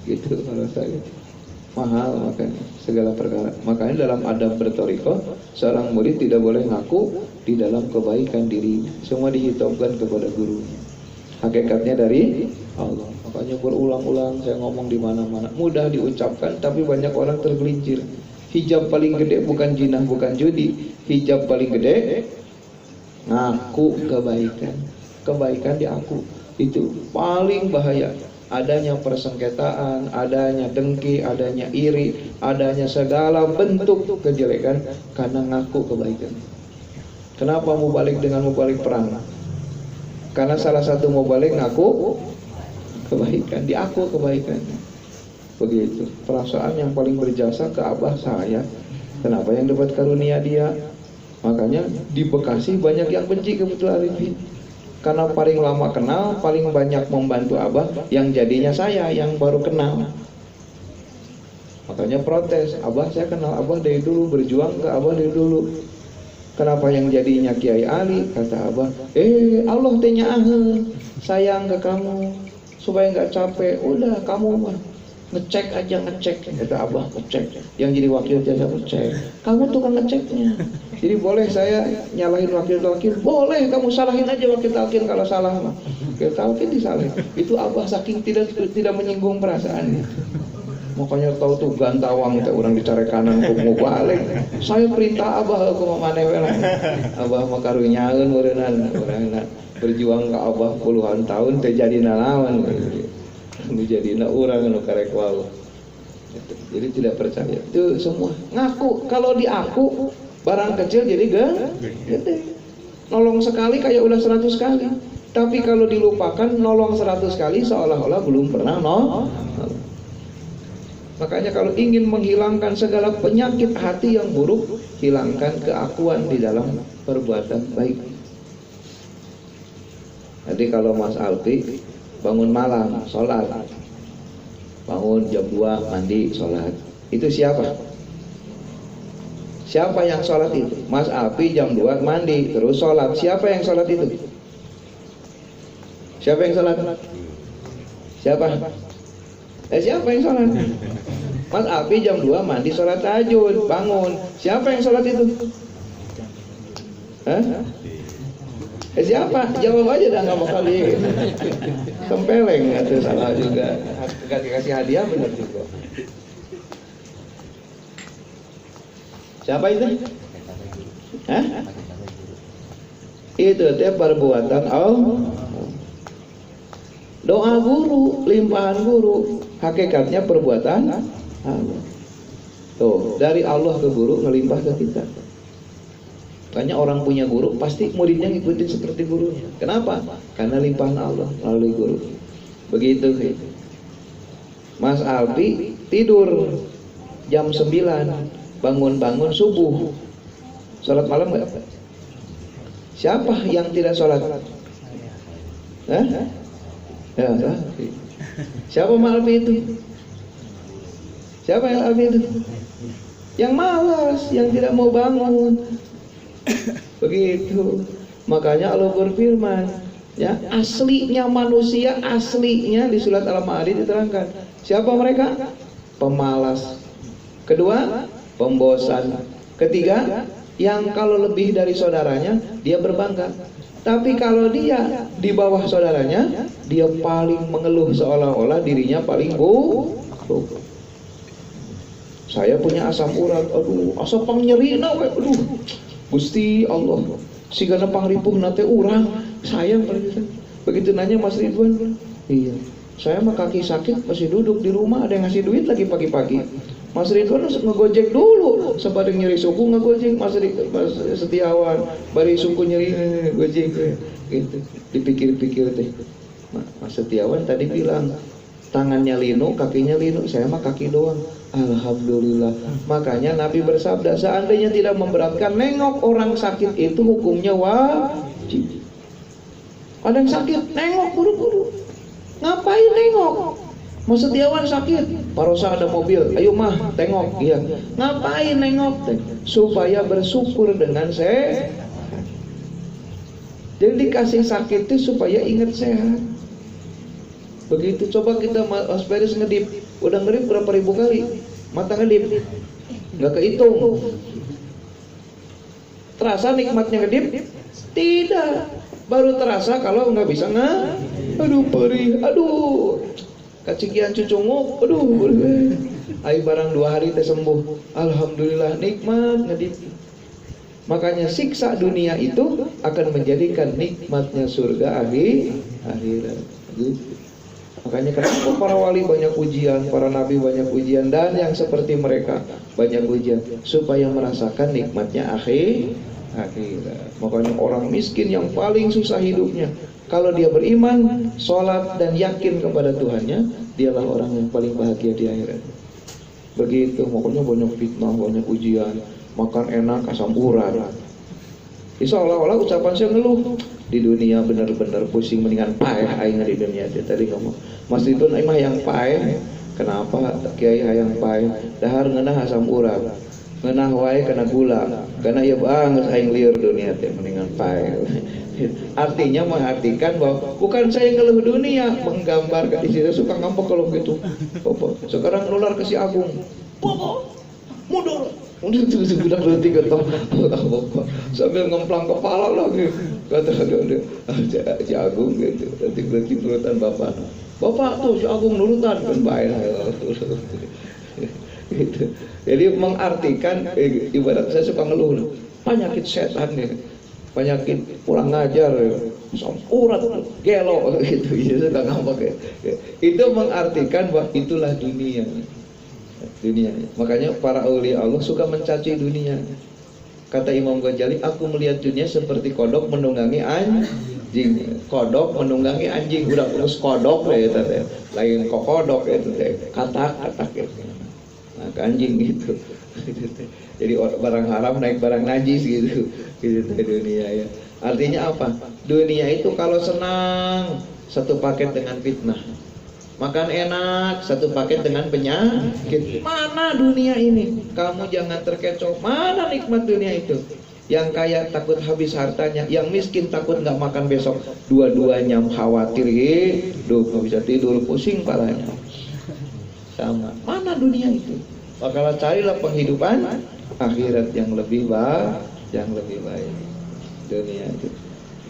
Gitu kalau saya. Mahal makanya segala perkara. Makanya dalam adab bertoriko, seorang murid tidak boleh ngaku di dalam kebaikan diri. Semua dihitungkan kepada gurunya. Hakikatnya dari Allah. Makanya berulang-ulang saya ngomong di mana-mana. Mudah diucapkan, tapi banyak orang tergelincir. Hijab paling gede bukan jinah, bukan judi. Hijab paling gede ngaku kebaikan. Kebaikan diaku. Itu paling bahaya. Adanya persengketaan, adanya dengki, adanya iri, adanya segala bentuk kejelekan karena ngaku kebaikan. Kenapa mubalik dengan mubalik perang? Karena salah satu mubalik ngaku kebaikan, diaku kebaikan. Begitu. Perasaan yang paling berjasa ke Abah saya. Kenapa yang dapat karunia dia? Makanya di Bekasi banyak yang benci ke Betul Arifin. Karena paling lama kenal, paling banyak membantu Abah, yang jadinya saya yang baru kenal. Makanya protes, Abah saya kenal Abah dari dulu, berjuang ke Abah dari dulu. Kenapa yang jadinya Kiai Ali? Kata Abah, Allah tanya sayang ke kamu, supaya nggak capek. Udah kamu mah ngecek aja, ngecek. Kata Abah, ngecek. Yang jadi wakil jasa ngecek. Kamu tuh kan ngeceknya. Jadi boleh saya nyalahin wakil talqin? Boleh, kamu salahin aja wakil talqin kalau salah mah. Wakil talqin disalahin. Itu Abah saking tidak menyinggung perasaannya. Makanya tahu tuh gantawang teh orang dicari kanan kok mau balik. Saya perintah Abah aku mah maneh we lah. Abah mah karunyaeun ureunan, urang berjuang ke Abah puluhan tahun teh jadi nalawan. Nu jadina urang nu karek wau. Jadi tidak percaya. Itu semua ngaku. Kalau diaku barang kecil jadi gede. Nolong sekali kayak udah 100 kali. Tapi kalau dilupakan nolong 100 kali seolah-olah belum pernah nolong. Makanya kalau ingin menghilangkan segala penyakit hati yang buruk, hilangkan keakuan di dalam perbuatan baik. Jadi kalau Mas Alfi bangun malam, sholat, bangun jam 2 mandi, sholat, itu siapa? Siapa yang sholat itu? Mas Alfi jam 2 mandi, terus sholat. Siapa yang sholat itu? Siapa yang sholat? Siapa? Siapa yang sholat? Mas Alfi jam 2 mandi sholat tahajud, bangun. Siapa yang sholat itu? Hah? Siapa? Jawab aja dah, nggak mau kali. Tempeleng, itu salah juga. Gak dikasih hadiah benar juga. Siapa itu? Hah? Itu teh perbuatan Allah. Doa guru, limpahan guru, hakikatnya perbuatan Allah. Tuh, dari Allah ke guru ngelimpah ke kita. Makanya orang punya guru pasti muridnya ngikutin seperti gurunya. Kenapa? Karena limpahan Allah melalui guru. Begitu. Mas Alfi tidur jam 9, bangun-bangun subuh. Sholat malam enggak? Siapa yang tidak sholat? Hah? Ya, siapa Alfi itu? Siapa yang Alfi itu? Yang malas, yang tidak mau bangun. Begitu. Makanya Allah berfirman, ya, aslinya manusia, aslinya di surat Al-Ma'arij diterangkan. Siapa mereka? Pemalas. Kedua, pembosan. Ketiga, yang kalau lebih dari saudaranya dia berbangga. Tapi kalau dia di bawah saudaranya, dia paling mengeluh seolah-olah dirinya paling buruk. Saya punya asam urat, aduh, asam nyeri, aduh. Gusti Allah, si gana pangripuh nate urang, sayang begitu nanya Mas Ridwan, iya, saya mah kaki sakit masih duduk di rumah, ada yang ngasih duit lagi pagi-pagi. Mas Ridwan ngegojek dulu, sempat nyeri suku ngegojek, Mas Setiawan, bari suku nyeri gojek, gitu. Dipikir-pikir teh, Mas Setiawan tadi bilang tangannya linu, kakinya linu, saya mah kaki doang. Alhamdulillah. Makanya Nabi bersabda, seandainya tidak memberatkan, nengok orang sakit itu hukumnya wajib. Ada yang sakit, nengok buru-buru. Ngapain nengok? Mas Setiawan sakit, Parosa ada mobil, ayo mah tengok. Iya. Ngapain nengok? Supaya bersyukur dengan sehat. Jadi dikasih sakit itu supaya ingat sehat. Begitu. Coba kita Mas Peris ngedip, udah ngedip berapa ribu kali mata ngedip, nggak kehitung. Terasa nikmatnya ngedip? Tidak. Baru terasa kalau nggak bisa aduh perih, aduh kacikian cucungu, aduh ayo barang 2 hari teh sembuh, alhamdulillah nikmat ngedip. Makanya siksa dunia itu akan menjadikan nikmatnya surga akhirat. Makanya kenapa para wali banyak ujian, para nabi banyak ujian, dan yang seperti mereka banyak ujian supaya merasakan nikmatnya akhirat. Makanya orang miskin yang paling susah hidupnya, kalau dia beriman, sholat dan yakin kepada Tuhannya, dialah orang yang paling bahagia di akhirat. Begitu. Makanya banyak fitnah, banyak ujian, makan enak asam urat. Seolah-olah ucapan saya ngeluh. Di dunia benar-benar pusing, mendingan paeh aing di dunia. Tadi kamu Mas itu mah yang paeh. Kenapa Kiai hayang paeh? Dahar ngeunah asam urat, ngeunah wae kena gula, karena ieu banget aing lieur dunia teh mendingan paeh. Artinya mengartikan bahwa bukan saya ngeluh dunia, menggambarkan di situ suka ngambek kalau gitu. Sekarang nular ke si Agung. Bobo, mundur. Udah tuh budak roti ketong sambil ngemplang kepala lagi. Kata ada si Agung gitu, roti nurutan bapak. Bapak tuh si Agung nurutan kan baik. Gitu. Jadi mengartikan ibarat saya suka ngeluh penyakit setan nih, penyakit kurang ngajar, urat, gelo gitu. Ya suka ngambek ya. Itu mengartikan bahwa itulah dunia. Makanya para aulia Allah suka mencaci dunia. Kata Imam Ghazali, aku melihat dunia seperti kodok menunggangi anjing. Kodok menunggangi anjing, udah terus kodok ya tadi. Lain kok kodok itu teh, katak gitu. Nah, anjing gitu. Jadi barang haram naik barang najis gitu. Gitu dunia ya. Artinya apa? Dunia itu kalau senang satu paket dengan fitnah. Makan enak satu paket dengan penyakit. Mana dunia ini? Kamu jangan terkecoh. Mana nikmat dunia itu? Yang kaya takut habis hartanya, yang miskin takut nggak makan besok. Dua-duanya khawatir, nggak bisa tidur, pusing palanya. Sama. Mana dunia itu? Maka carilah penghidupan akhirat yang lebih baik. Dunia itu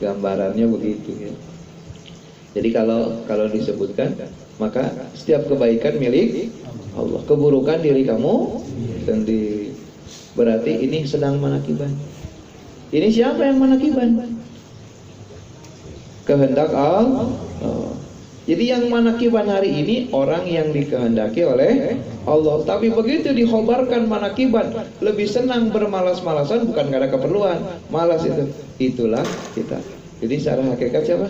gambarannya begitu ya. Jadi kalau disebutkan, maka setiap kebaikan milik Allah, keburukan diri kamu sendiri. Berarti ini sedang manakiban. Ini siapa yang manakiban? Kehendak Allah. Jadi yang manakiban hari ini orang yang dikehendaki oleh Allah. Tapi begitu dikhobarkan manakiban, lebih senang bermalas-malasan, bukan karena keperluan, malas itu. Itulah kita. Jadi secara hakikat siapa?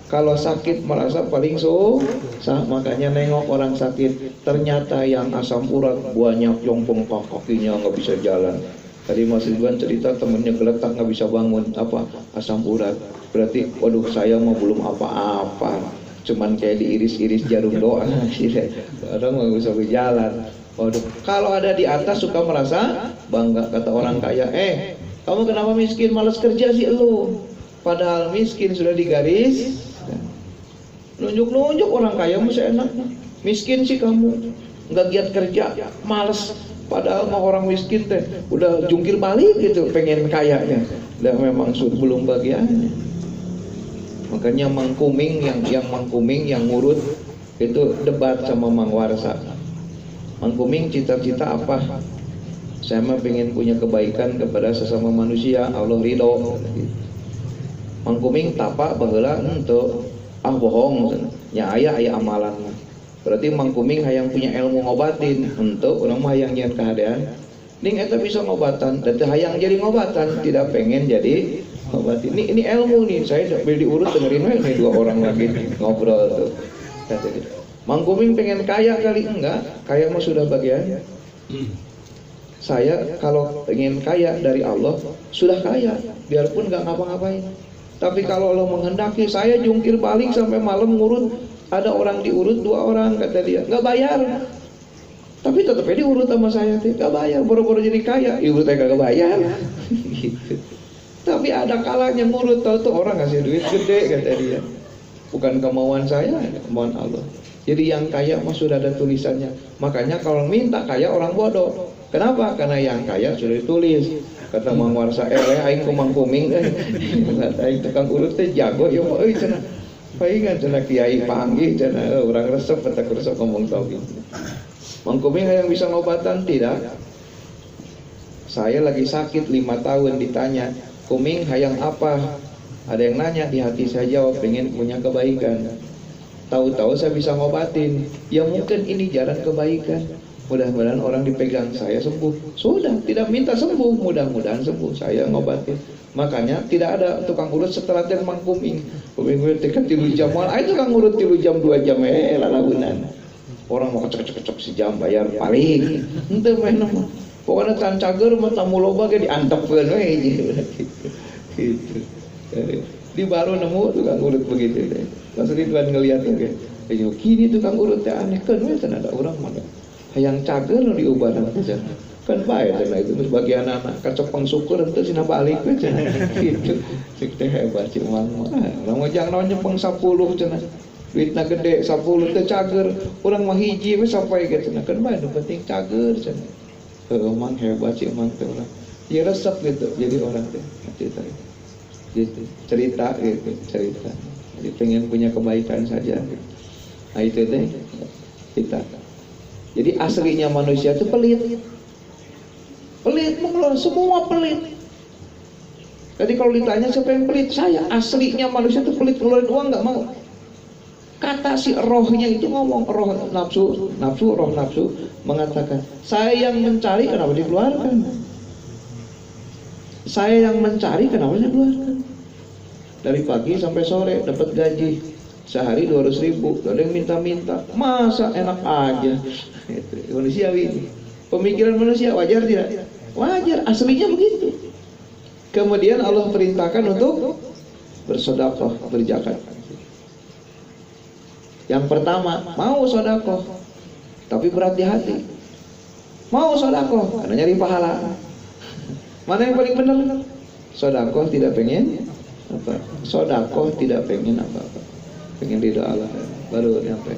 Kalau sakit merasa paling susah, makanya nengok orang sakit, ternyata yang asam urat banyak, jompong kakinya nggak bisa jalan. Tadi Mas Ridwan cerita temennya geletak nggak bisa bangun, apa asam urat. Berarti, waduh saya mah belum apa-apa, cuman kayak diiris-iris jarum doa, orang nggak bisa berjalan. Waduh, kalau ada di atas suka merasa bangga, kata orang kaya, kamu kenapa miskin, malas kerja sih lu? Padahal miskin sudah digaris. Nunjuk-nunjuk orang kaya masih enak. Miskin sih kamu, nggak giat kerja, males. Padahal mah orang miskin teh udah jungkir balik gitu, pengen kayanya. Dan memang belum bagiannya. Makanya Mang Kuming yang ngurut itu debat sama Mang Warsa. Mang Kuming cita-cita apa? Saya mah pengen punya kebaikan kepada sesama manusia, Allah ridho. Mang Kuming tapak baheula henteu. Bohong, nya aya amalan. Berarti Mang Kuming hayang punya ilmu ngobatin, untuk orang mah hayang nyian keadaan. Ning eta bisa ngobatan, dan hayang jadi ngobatan, tidak pengen jadi ngobatin. Ini ilmu nih, saya diurut dengerin we nih dua orang lagi ngobrol tuh. Mang Kuming pengen kaya kali enggak? Kaya mah sudah bagian. Saya kalau pengen kaya dari Allah sudah kaya, biarpun enggak ngapa-ngapain. Tapi kalau Allah menghendaki saya jungkir balik sampai malam ngurut, ada orang diurut 2 orang kata dia, nggak bayar. Tapi tetap aja diurut sama saya, nggak bayar, boro-boro jadi kaya, ibu saya nggak bayar. Gitu. Tapi ada kalanya ngurut, tahu tuh orang ngasih duit gede kata dia. Bukan kemauan saya, kemauan Allah. Jadi yang kaya mah sudah ada tulisannya. Makanya kalau minta kaya orang bodoh. Kenapa? Karena yang kaya sudah ditulis. Kata Mang Warsa, aing ku Mang Kuming, aing tukang urut teh jago, ya mau cenah. Paingan cenah kiai panggih cenah, orang resep petak resep ngomong tauhid. Mang Kuming yang bisa ngobatan tidak? Saya lagi sakit 5 tahun ditanya, Kuming hayang apa? Ada yang nanya di hati saya jawab, pengen punya kebaikan. Tahu-tahu saya bisa ngobatin. Ya mungkin ini jalan kebaikan. Mudah-mudahan orang dipegang saya sembuh. Sudah, tidak minta sembuh, mudah-mudahan sembuh. Saya ngobatin. Makanya tidak ada tukang urut setelah dan Mang Kuming. Kuming tekan 3 jam. Itu tukang urut 3 jam 2 jam lalagunan. Orang mau kecek-kecek sejam bayar paling. Henteu mah mah. Pokoknya can cager mah tamu loba ge diantepkeun we gitu. Di baru nemu tukang urut begitu deh. Pas Ridwan ngelihat ge. Ayo kini tukang urut teh aneh kan we ada orang mah. Hayang cager nu diubahan aja. Kan bae cenah itu sebagian anak kacepeng syukur henteu cenah balik we cenah. Gitu. Cik teh hebat cik Mang mah. Urang mah jang naon nyepeng 10 cenah. Duitna gede 10 teh cager. Urang mah hiji we sampai ge cenah. Kan bae nu penting cager cenah. emang hebat sih emang tuh orang. Ya resep gitu jadi orang tuh cerita gitu. Cerita gitu, cerita. Jadi pengen punya kebaikan saja. Nah itu deh kita. Jadi aslinya manusia itu pelit. Pelit mengeluarkan semua pelit. Jadi kalau ditanya siapa yang pelit, saya. Aslinya manusia itu pelit, ngeluarin uang nggak mau. Kata si rohnya itu ngomong, roh nafsu, roh nafsu mengatakan, saya yang mencari kenapa dikeluarkan? Saya yang mencari kenapa dikeluarkan? Dari pagi sampai sore dapat gaji sehari 200.000, ada yang minta-minta, masa enak aja. Itu manusiawi. Pemikiran manusia wajar tidak? Wajar, aslinya begitu. Kemudian Allah perintahkan untuk bersedekah, berzakat. Yang pertama, mau sedekah, tapi berat di hati. Mau sedekah karena nyari pahala. Mana yang paling benar? Sedekah tidak pengen apa? Sedekah tidak pengen apa-apa. Pengen ridha Allah, baru nyampe.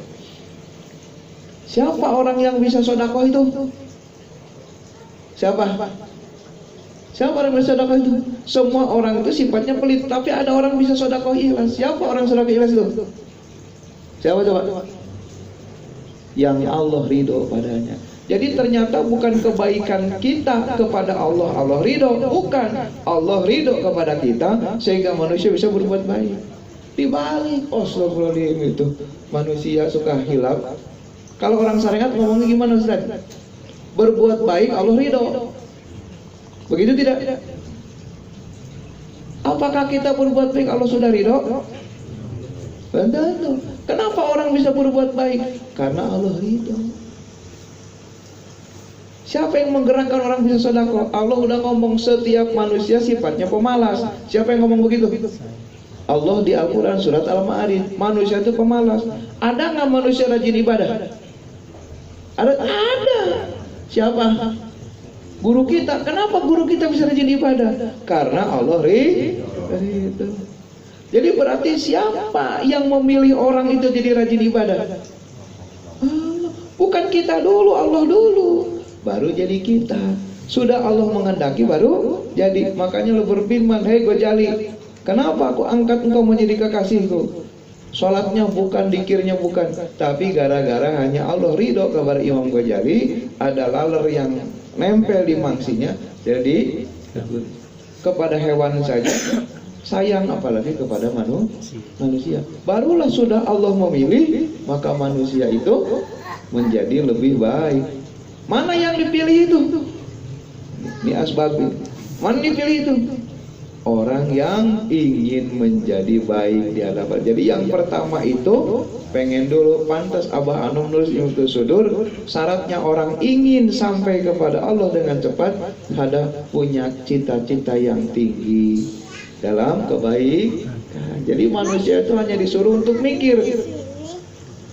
Siapa orang yang bisa sedekah itu? Siapa? Siapa orang bisa sedekah itu? Semua orang itu sifatnya pelit, tapi ada orang bisa sedekah ikhlas. Siapa orang sedekah ikhlas itu? Siapa coba? Yang Allah ridho padanya. Jadi ternyata bukan kebaikan kita kepada Allah, Allah ridho, bukan. Allah ridho kepada kita sehingga manusia bisa berbuat baik. Dibalik, astagfirullahaladzim, itu manusia suka hilaf. Kalau orang syariat ngomongnya gimana Ustaz? Berbuat baik Allah ridho. Begitu tidak? Apakah kita berbuat baik Allah sudah ridho? Tentu. Kenapa orang bisa berbuat baik? Karena Allah ridho. Siapa yang menggerakkan orang bisa sedekah? Allah udah ngomong setiap manusia sifatnya pemalas. Siapa yang ngomong begitu? Allah di Al-Quran surat Al-Ma'arij. Manusia itu pemalas. Ada nggak manusia rajin ibadah? Ada. Siapa? Guru kita. Kenapa guru kita bisa rajin ibadah? Karena Allah ridho. Jadi berarti siapa yang memilih orang itu jadi rajin ibadah? Bukan kita dulu, Allah dulu. Baru jadi kita. Sudah Allah menghendaki baru jadi. Makanya lu berfirman, hei Ghazali, kenapa aku angkat engkau menjadi kekasihku? Sholatnya bukan, dikirnya bukan, tapi gara-gara hanya Allah ridho kepada Imam Ghazali, ada laler yang nempel di mangsinya, jadi kepada hewan saja sayang, apalagi kepada manusia. Barulah sudah Allah memilih, maka manusia itu menjadi lebih baik. Mana yang dipilih itu? Ini asbab. Mana dipilih itu? Orang yang ingin menjadi baik di hadapan. Jadi yang pertama itu pengen dulu, pantas Abah Anom nulis Ilmu Sudur, syaratnya orang ingin sampai kepada Allah dengan cepat, ada punya cita-cita yang tinggi dalam kebaikan. Jadi manusia itu hanya disuruh untuk mikir.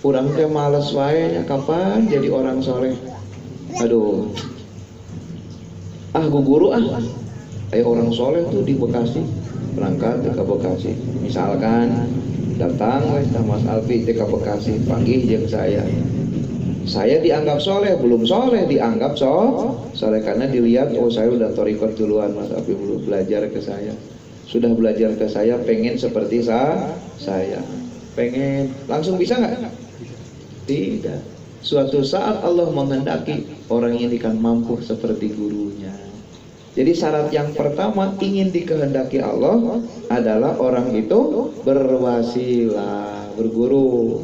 Kurang teh males wae, kapan jadi orang soleh? Aduh, guru ayo orang soleh tuh di Bekasi, berangkat ke Bekasi. Misalkan datang Mas Alfi ke Bekasi, panggil jeung saya dianggap soleh, belum soleh dianggap soleh karena dilihat, oh saya udah thariqat duluan, Mas Alfi belum belajar ke saya. Sudah belajar ke saya, pengen seperti saya. Pengen langsung bisa nggak? Tidak. Suatu saat Allah menghendaki orang ini kan mampu seperti gurunya. Jadi syarat yang pertama ingin dikehendaki Allah adalah orang itu berwasilah, berguru.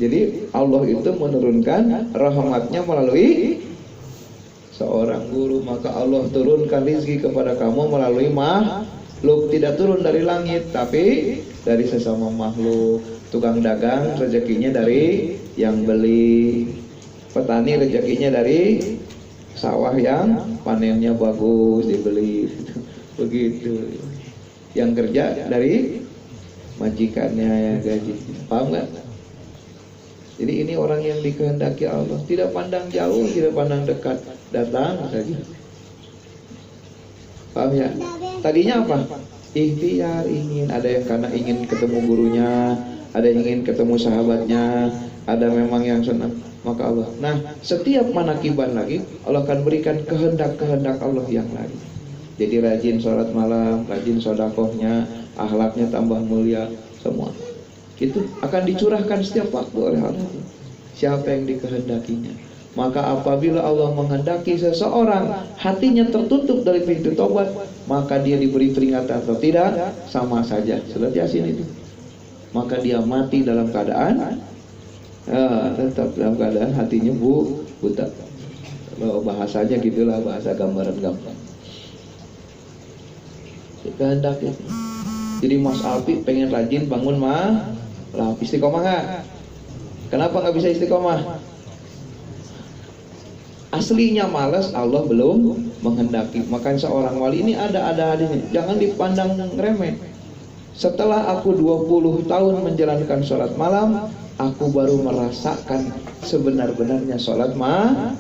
Jadi Allah itu menurunkan rahmatnya melalui seorang guru. Maka Allah turunkan rezeki kepada kamu melalui makhluk. Tidak turun dari langit, tapi dari sesama makhluk. Tukang dagang rezekinya dari yang beli, petani rezekinya dari sawah yang panennya bagus dibeli, begitu. Yang kerja dari majikannya ya gaji, paham nggak? Jadi ini orang yang dikehendaki Allah, tidak pandang jauh, tidak pandang dekat, datang saja. Paham ya? Tadinya apa? Ikhtiar, ingin. Ada yang karena ingin ketemu gurunya, ada yang ingin ketemu sahabatnya, Ada memang yang senang, maka Allah. Nah, setiap manakiban lagi Allah akan berikan kehendak-kehendak Allah yang lain. Jadi rajin sholat malam, rajin sodakohnya, akhlaknya tambah mulia, semua itu akan dicurahkan setiap waktu oleh Allah. Siapa yang dikehendakinya. Maka apabila Allah menghendaki seseorang hatinya tertutup dari pintu tobat, maka dia diberi peringatan atau tidak, sama saja. Surat Yasin itu. Maka dia mati dalam keadaan tetap dalam keadaan hatinya buta. Bahasanya gitulah, bahasa gambaran gampang. Kehendak itu. Jadi Mas Alfi pengen rajin bangun lah, istiqomah nggak? Kenapa nggak bisa istiqomah? Aslinya malas, Allah belum menghendaki. Makanya seorang wali ini ada hadisnya. Jangan dipandang remeh. Setelah aku 20 tahun menjalankan sholat malam, aku baru merasakan sebenar-benarnya sholat malam.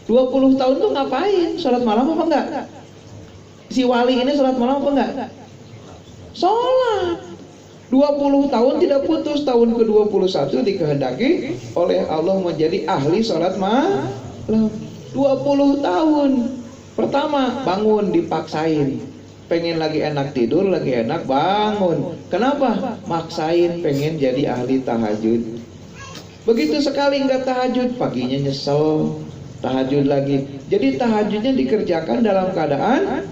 20 tahun tuh ngapain? Sholat malam apa enggak? Si wali ini sholat malam apa enggak? Sholat. 20 tahun tidak putus. Tahun ke-21 dikehendaki oleh Allah menjadi ahli sholat malam. 20 tahun. Pertama bangun dipaksain. Pengen lagi enak tidur, lagi enak bangun. Kenapa? Maksain pengen jadi ahli tahajud. Begitu sekali nggak tahajud, paginya nyesel, tahajud lagi. Jadi tahajudnya dikerjakan dalam keadaan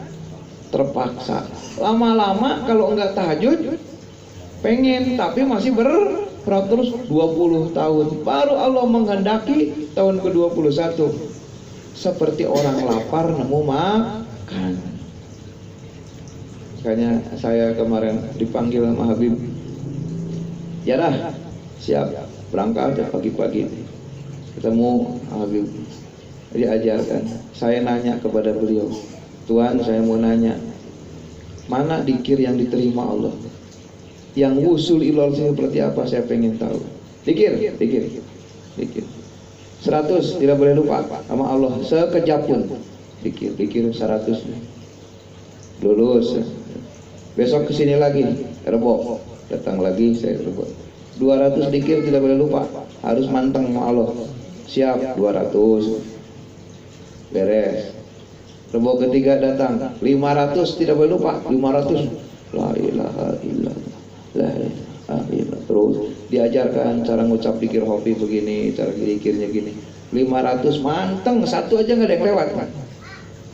terpaksa. Lama-lama kalau nggak tahajud, pengen tapi masih berat terus 20 tahun. Baru Allah menghendaki tahun ke-21. Seperti orang lapar nemu makan. Makanya saya kemarin dipanggil sama Habib. Ya dah, siap berangkat ya pagi-pagi. Ketemu Habib, diajarkan. Saya nanya kepada beliau, Tuhan saya mau nanya, mana dikir yang diterima Allah? Yang wusul ilal seperti apa? Saya pengen tahu. Dikir. 100 tidak boleh lupa sama Allah sekejap pun. Dikir 100. Lulus. Besok kesini lagi, Rebo, datang lagi saya Rebo. 200 dikir tidak boleh lupa, harus manteng sama Allah. Siap 200, beres. Rebo ketiga datang, 500 tidak boleh lupa, 500. La ilaha illallah, la ilaha illallah. Terus diajarkan cara ngucap dikir hobi begini, cara dikirnya gini. 500 manteng, satu aja nggak ada yang lewat.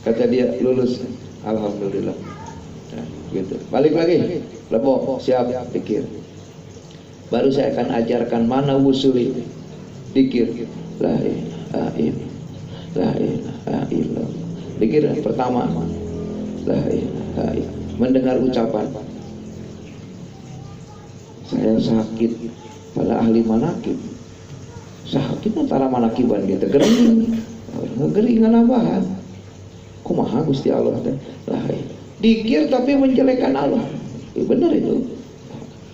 Kata dia lulus, alhamdulillah. Gitu. Balik lagi, Lebo, siap pikir. Baru saya akan ajarkan mana wusuli dikir. La ilaha illallah, la ilaha illallah. Dikir pertama, la ilaha illallah. Mendengar ucapan. Saya sakit pada ahli manakib. Sakit antara manakiban gitu, gering nambahan. Kumaha Gusti Allah teh. La ilaha dikir tapi menjelekkan Allah. Benar itu.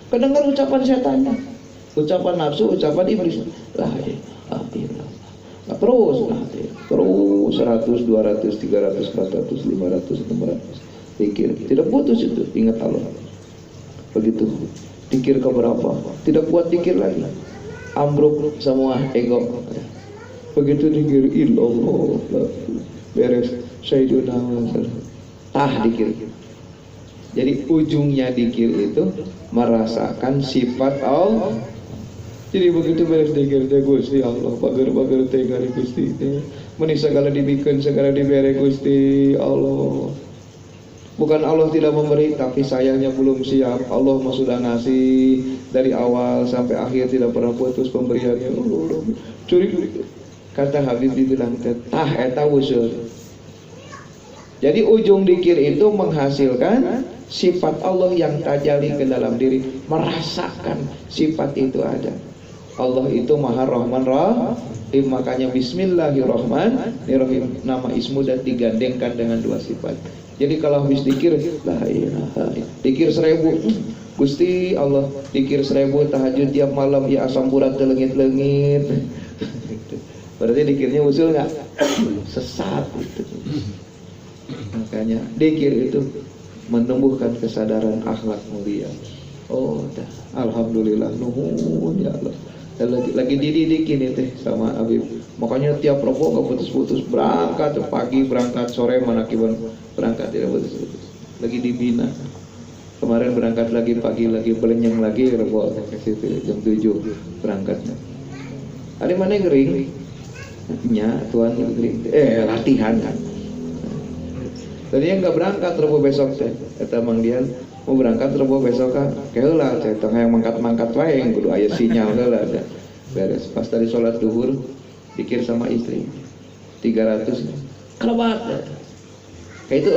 Kedengar ucapan setannya, ucapan nafsu, ucapan iblis. Lah terus 100, 200, 300, 400, 500, 600. Dikir tidak putus itu, ingat Allah. Begitu. Dikir keberapa? Tidak kuat dikir lagi. Ambruk semua ego. Begitu dikir illallah. Beres Sayyiduna Muhammad. Dikir. Jadi ujungnya dikir itu merasakan sifat Allah. Jadi begitu beres dikir teh Gusti Allah, bager-bager teh kali Gusti teh. Meni segala dibikin, segala dibere Gusti Allah. Bukan Allah tidak memberi, tapi sayangnya belum siap. Allah mah sudah ngasih dari awal sampai akhir, tidak pernah putus pemberiannya. Curi. Kata Habib dibilang eta wusul. Jadi ujung dikir itu menghasilkan sifat Allah yang tajali ke dalam diri, merasakan sifat itu ada. Allah itu Maha Rahman Rahim, makanya Bismillahirrahmanirrahim, nama ismu dan digandengkan dengan dua sifat. Jadi kalau habis dikir, la ilaha illallah, dikir 1000, Gusti Allah, dikir 1000 tahajud tiap malam ya asam urat telengit-lengit. Berarti dikirnya usul nggak? Sesat itu. Makanya dikir itu menumbuhkan kesadaran akhlak mulia. Oh dah, alhamdulillah, nuhun ya Allah. Dan lagi dididikin teh sama Habib. Makanya tiap rebo nggak putus-putus, berangkat pagi, berangkat sore, manakiban berangkat tidak putus-putus. Lagi dibina. Kemarin berangkat lagi pagi, lagi belenyang lagi, rebo ke situ jam 7 berangkatnya. Ada mana gering? Nya tuan gering. Latihan kan. Tadi yang nggak berangkat rebo besok teh, eta Mang Dian mau berangkat rebo besok kan, keula teh tong hayang mangkat-mangkat wae kudu aya sinyal heula teh. Beres pas tadi sholat duhur dikir sama istri 300 kelebat. Kayak itu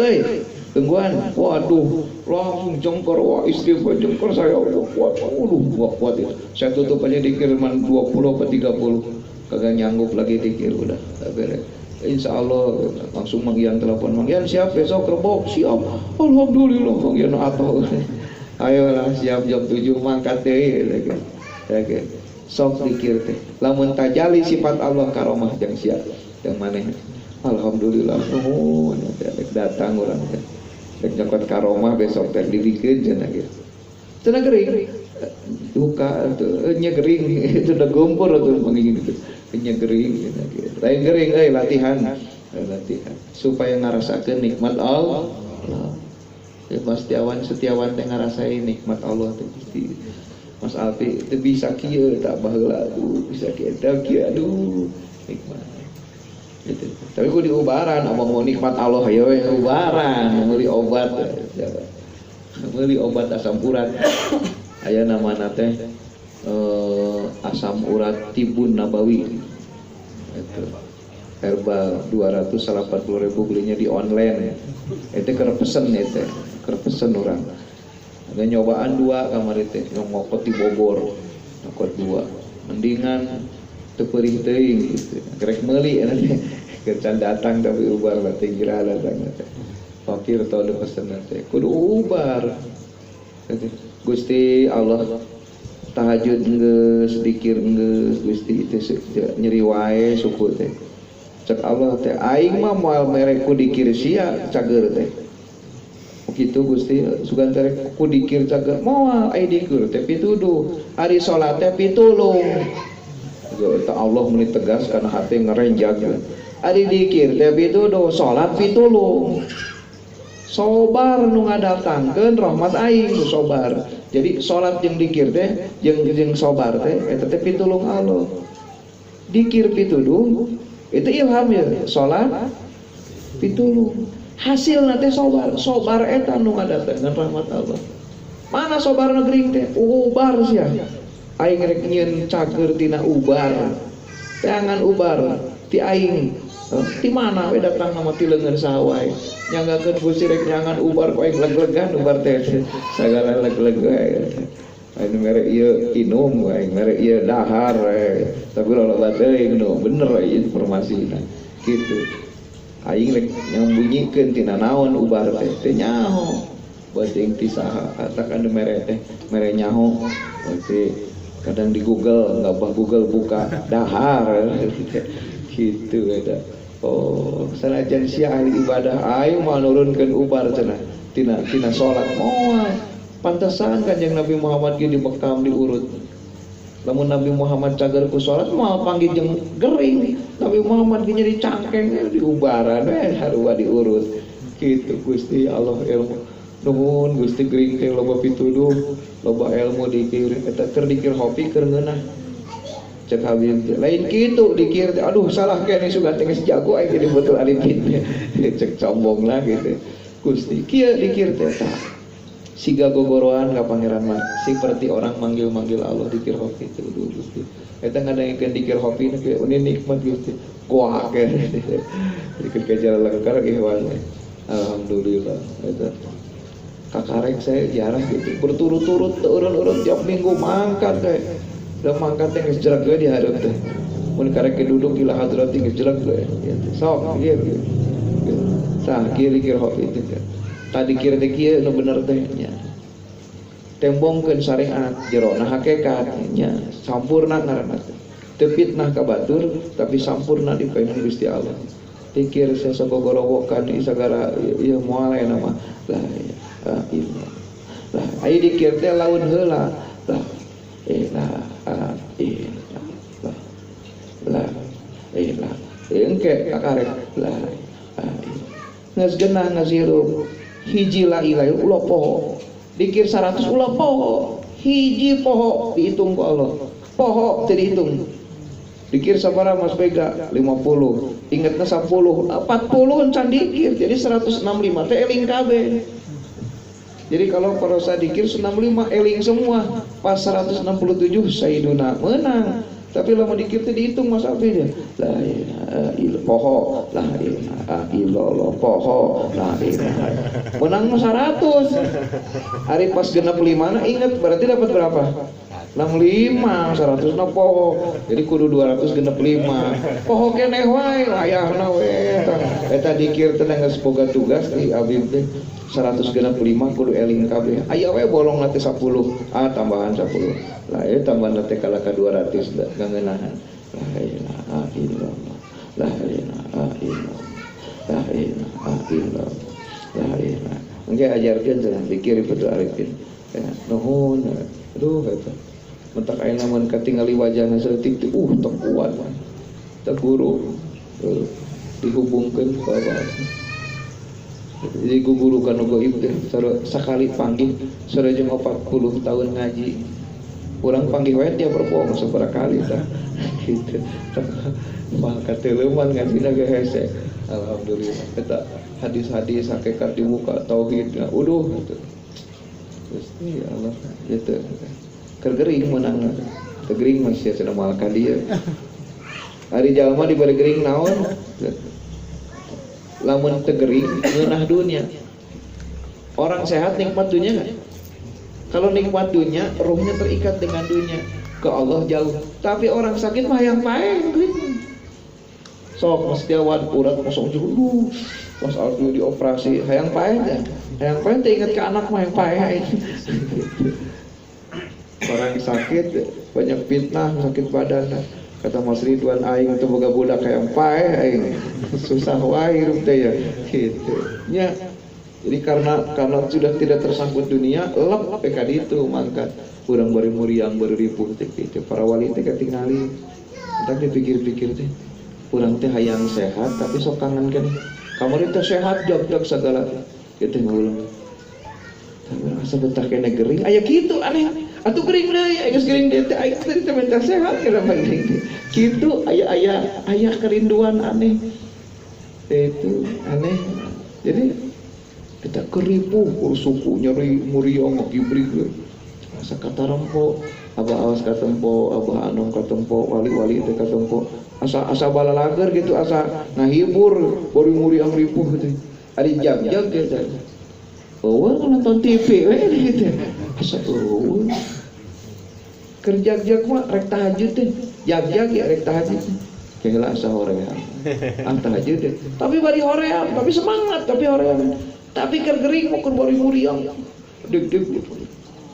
tungguan, waduh langsung jengkor, wah istri gua jengkor saya kuat ya. Saya tutup aja dikir 20 atau 30 kagak nyanggup lagi dikir udah beres. Insya Allah langsung Mang Ian telepon, Mang Ian siap besok rebo, siap, alhamdulillah Mang Ian atau ayolah siap jam 7 mangkat deh lagi sok dikir teh lamun tajali sifat Allah karomah jeung sia jeung maneh alhamdulillah nuhun datang urang teh rek nyokot karomah besok teh didikeun cenah kieu cenah gering buka nya gering itu udah gompor tuh manging gitu nya gering cenah kieu lain gering latihan supaya ngarasakeun nikmat Allah. Ya Mas Setiawan teh ngarasain nikmat Allah teh Gusti. Mas Alfi teu bisa kieu tak baheula aduh bisa kieu aduh nikmat. Gitu. Tapi ku diubaran abang mau nikmat Allah ya ubaran meuli obat. Meuli obat asam urat. Aya namana teh asam urat tibun nabawi. Itu herbal 280.000 belinya di online ya. Itu keur pesen eta, keur pesen urang. Ada nyobaan 2 kamari teh ngokot di Bogor. Ngokot 2. Mendingan teu peurih teuing gitu. Gerek meuli eta teh. Keur datang tapi ubar teh kira datang teh. Fakir tau di pesen teh. Kudu ubar. Gusti Allah tahajud geus, zikir geus, Gusti teh nyeri wae suku teh. Cek Allah teh aing mah moal mere ku dikir sia cager teh. Begitu Gusti sugan teh ku dikir cager moal ai dikir teh pituduh. Ari salat teh pitulung. Eta Allah meuli tegas kana hate ngarenjag. Ari dikir teh pituduh, salat pitulung. Sobar nu ngadatangkeun rahmat aing nu sobar. Jadi salat jeung dikir teh jeung sobar teh eta teh pitulung Allah. Dikir pituduh itu ilham ya, sholat pitulung hasil nanti sobar eta nu ngadatengkeun rahmat Allah. Mana sobar negering teh ubar sia aing rek nyieun cager tina ubar teangan ubar ti aing ti mana we datang nama ti leungeun saha wae nyanggakeun Gusti rek nyangan ubar ku aing leg-legan ubar teh sagala leg-leg wae. Aing mere ieu inum aing mere ieu dahar tapi loba teuing nu bener informasina kitu. Aing rek nyambungikeun tina naon ubar teh nyaho beuting ti saha atak anu mere teh mere nyaho berarti kadang di Google ngabah Google buka dahar kitu eta. Oh sanajan sia ahli ibadah aing mau nurunkeun ubar cenah tina salat moal. Pantesan Kanjeng Nabi Muhammad ge di bekam diurut. Lamun Nabi Muhammad cager ku salat moal panggih jeung gering. Nabi Muhammad ge jadi cangkeng diubaran harua diurut. Kitu Gusti Allah ilmu. Nuhun Gusti gering teh loba pituduh, loba ilmu dikir eta keur dikir hopi keur ngeunah. Cek Habib lain kitu dikir teh aduh salah kene sugan teh geus jago aing jadi betul alipin. Cek sombong lah gitu. Gusti kieu dikir teh tah siga gogoroan ka pangeran mah seperti orang manggil-manggil Allah dikir hopi itu Gusti. Eta ngadengkeun dikir hopi teh ini nikmat Gusti. Kuah ke. Dikir kejar lengkar ihwan. Alhamdulillah eta. Kakarek saya jarang gitu. Berturut-turut urun-urun tiap minggu mangkat teh. Da mangkat teh geus jerak we di hareup teh. Mun karek duduk di hadrat geus jerak we. Sok ieu. Tah kieu dikir hopi teh. Tadi kira teh kieu nu bener teh nya. Tembongkeun syariat jero na hakikat nya sampurna ngaranna teh. Teu fitnah ka batur tapi sampurna dipaeun Gusti Allah. Pikir sesogogorowokan di sagara ieu moal nama la ilaha Aya dikir teh laun heula. La ilaha illallah. La ilaha engke kakarek la geus genah ngasirup hiji la ilaha ulah poho dikir 100 ulah poho hiji poho dihitung ku Allah poho teu dihitung dikir sabaraha Mas Bega 50 ingetna 10 40 can dikir jadi 165 teh eling kabeh. Jadi kalau parosa dikir 165 eling semua pas 167 Sayyiduna menang. Tapi lama dikir teh dihitung Mas Abi dia. La ilaha illallah poho, la ilaha illallah poho, la ilaha. Menang 100. Hari pas genep 5 na inget berarti dapat berapa? 65, 100 na poho. Jadi kudu 200 genep 5. Poho keneh wae layahna we. Eta dikir teh geus boga tugas di Abi teh 100 genep 5 kudu eling kabeh. Aya we bolong nanti 10. Tambahan 10. Lah tambahan teh kalaka 200 gangenahan. La ilaha illallah. La ilaha illallah. La ilaha illallah. La ilaha. Engke ajarkeun cenah dikir betul arifin. Ya, nuhun. Aduh eta. Mentak aya namun katingali wajahna seutik teh teu kuat. Teu guru dihubungkeun ka bawah. Jadi guru kan goib teh sakali panggih sareng 40 tahun ngaji. Urang panggih wae dia berbohong sabaraha kali tah. Kitu. Maka teleuman ngajina ge hese. Alhamdulillah. Eta hadis-hadis hakikat di muka tauhid. Uduh gitu. Gusti Allah gitu. Kergering menang. Tegering masih cenah moal ka dieu. Ari jalma diberi gering naon? Lamun tegering ngeunah dunia. Orang sehat nikmat dunia enggak? Kalau nikmat dunia, ruhnya terikat dengan dunia. Ke Allah jauh. Tapi orang sakit mah yang paeng gitu. Sok Mas Tiawan urat kosong dulu. Mas Alfi dioperasi, hayang paeng ya. Hayang paeng teh ingat ke anak mah yang paeng. Orang sakit banyak fitnah, sakit badan. Kata Mas Ridwan aing teu boga budak hayang paeng aing. Susah wae hirup teh ya. Gitu. Nya jadi karena sudah tidak tersangkut dunia, lep PKD itu mangkat urang bari muriang bari ripuh teh kitu. Para wali teh katingali. Entak dipikir-pikir teh. Urang teh hayang sehat tapi sok kangen kan. Kamari teh sehat jag-jag sagala. Kitu ngulang. Tapi asa betah kena gering, aya kitu aneh. Atuh gering deui, geus gering deui teh aya teh minta sehat kira gering teh. Kitu aya kerinduan aneh. Itu aneh. Jadi kita keripuh suku nyeri muriang gibrig asa katarempo abah awas katempo abah anom katempo wali-wali teh katempo asa balalager gitu asa ngahibur bari muriang ripuh teh ari jag-jag gitu nonton TV we gitu asa kerja-jag mah rek tahajud teh jag-jag ya rek tahajud kayaknya asa hoream tahajud teh tapi bari hoream tapi semangat tapi hoream tapi kergering mau bari muriang deg-deg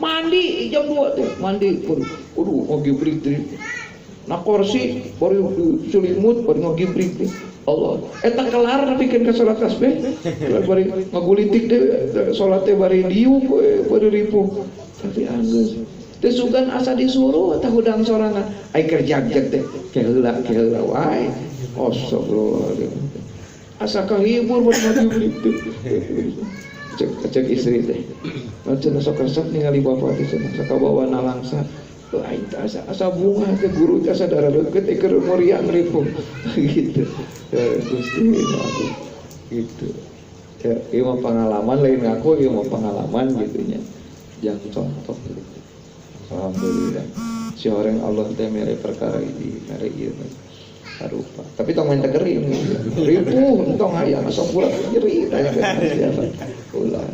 mandi jam 2 teh mandi aduh ngagibrig teh na kursi bari sulimut bari ngagibrig teh Allah eta kelar napikeun ka salat tasbih bari ngagulitik teh salat teh bari diuk we bari ripuh tapi anggeus teh sugan asa disuruh tah hudang sorangan ai kerja-jag teh keheula wae astagfirullah asa kahibur buat ngagibrig teh cek istri teh macam sok resep ningali bapak teh sok bawa nalangsa aing teh asa bunga teh guru teh sadara deukeut teh keur muriang ripuh gitu Gusti aku gitu ya ieu mah pengalaman lain ngaku ieu mah pengalaman gitu nya yang contoh gitu. Alhamdulillah si orang Allah teh mere perkara ini mere ieu harupa tapi tong main tegering ripuh tong aya asa pura nyeri tanya siapa ulah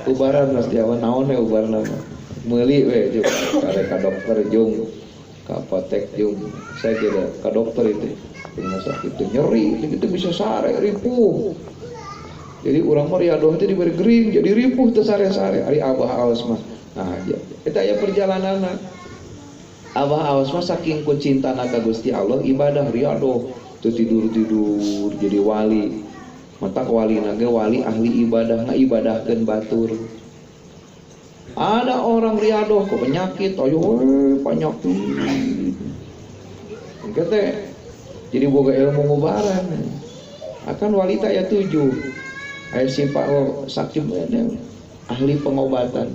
ubaran Mas Tiawan naon we ubarna meuli we jeung ka dokter jeung ka apotek jeung saya kira ka dokter itu dengan sakit itu nyeri itu bisa sare ripuh jadi urang mah riadoh teh diberi gering jadi ripuh teh sare-sare ari abah aos mah nah eta aya perjalananna abah aos mah saking ku cintana ka Gusti Allah ibadah riadoh teu tidur jadi wali matak wali nage wali ahli ibadah ngaibadahkeun batur Ada orang riadoh ke penyakit, ayo penyakit. Kita jadi boga ilmu ngobaran. Akan walita ya 7. Aya sifat sakit ahli pengobatan.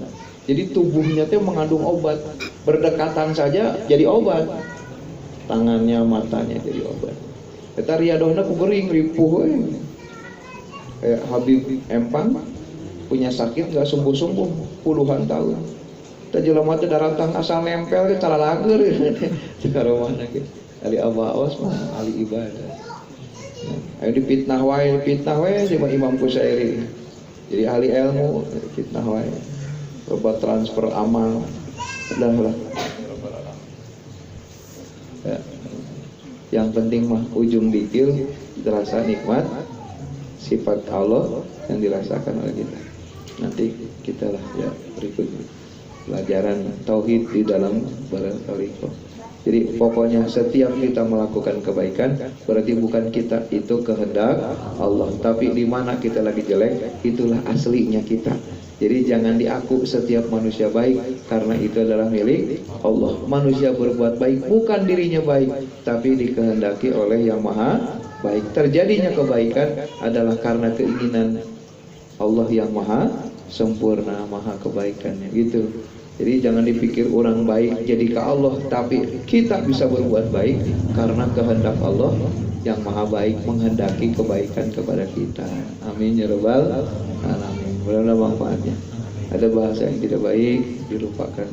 Jadi tubuhnya teh mengandung obat. Berdekatan saja jadi obat. Tangannya, matanya jadi obat. Kita riadohna ku gering ripuh kayak Habib Empang punya sakit nggak sembuh-sembuh puluhan tahun. Kita jelema teh daratan asal nempel ke cara lager sekarang mana gitu. Ali abaos mah ahli ibadah. Ayo dipitnah wae sama Imam Kusyairi. Jadi ahli ilmu fitnah wae. Coba transfer amal. Udah. Ya. Yang penting mah ujung dikil terasa nikmat sifat Allah yang dirasakan oleh kita. Nanti kita lah ya berikut pelajaran tauhid di dalam Barakallahu. Jadi pokoknya setiap kita melakukan kebaikan berarti bukan kita, itu kehendak Allah. Tapi di mana kita lagi jelek, itulah aslinya kita. Jadi jangan diaku setiap manusia baik, karena itu adalah milik Allah. Manusia berbuat baik bukan dirinya baik, tapi dikehendaki oleh Yang Maha Baik. Terjadinya kebaikan adalah karena keinginan Allah yang Maha Sempurna, Maha Kebaikannya gitu. Jadi jangan dipikir orang baik jadi ke Allah, tapi kita bisa berbuat baik karena kehendak Allah yang Maha Baik menghendaki kebaikan kepada kita. Amin ya rabbal alamin. Mudah-mudahan manfaatnya. Ada bahasa yang tidak baik dilupakan.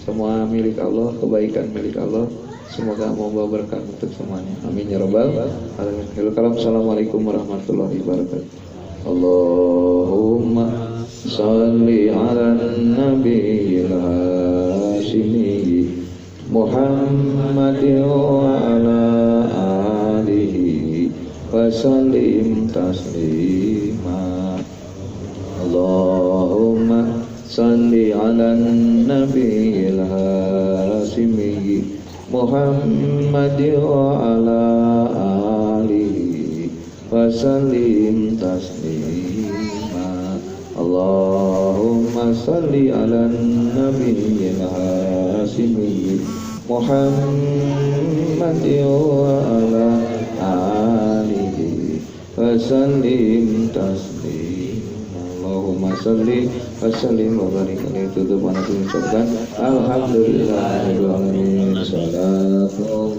Semua milik Allah, kebaikan milik Allah. Semoga membawa berkah untuk semuanya. Amin ya rabbal alamin. Assalamualaikum warahmatullahi wabarakatuh. Allahumma salli ala nabiyil hashimi Muhammadin wa ala alihi wa sallim taslima. Allahumma salli ala nabiyil hashimi Muhammadin wa ala alihi wa sallim taslima. Allahumma salli ala nabiyyil hashimi Muhammadin wa ala alihi wa sallim taslima. Allahumma salli wa sallim wa barik alaihi. Tutup anak mengucapkan alhamdulillahirabbil alamin. Salatu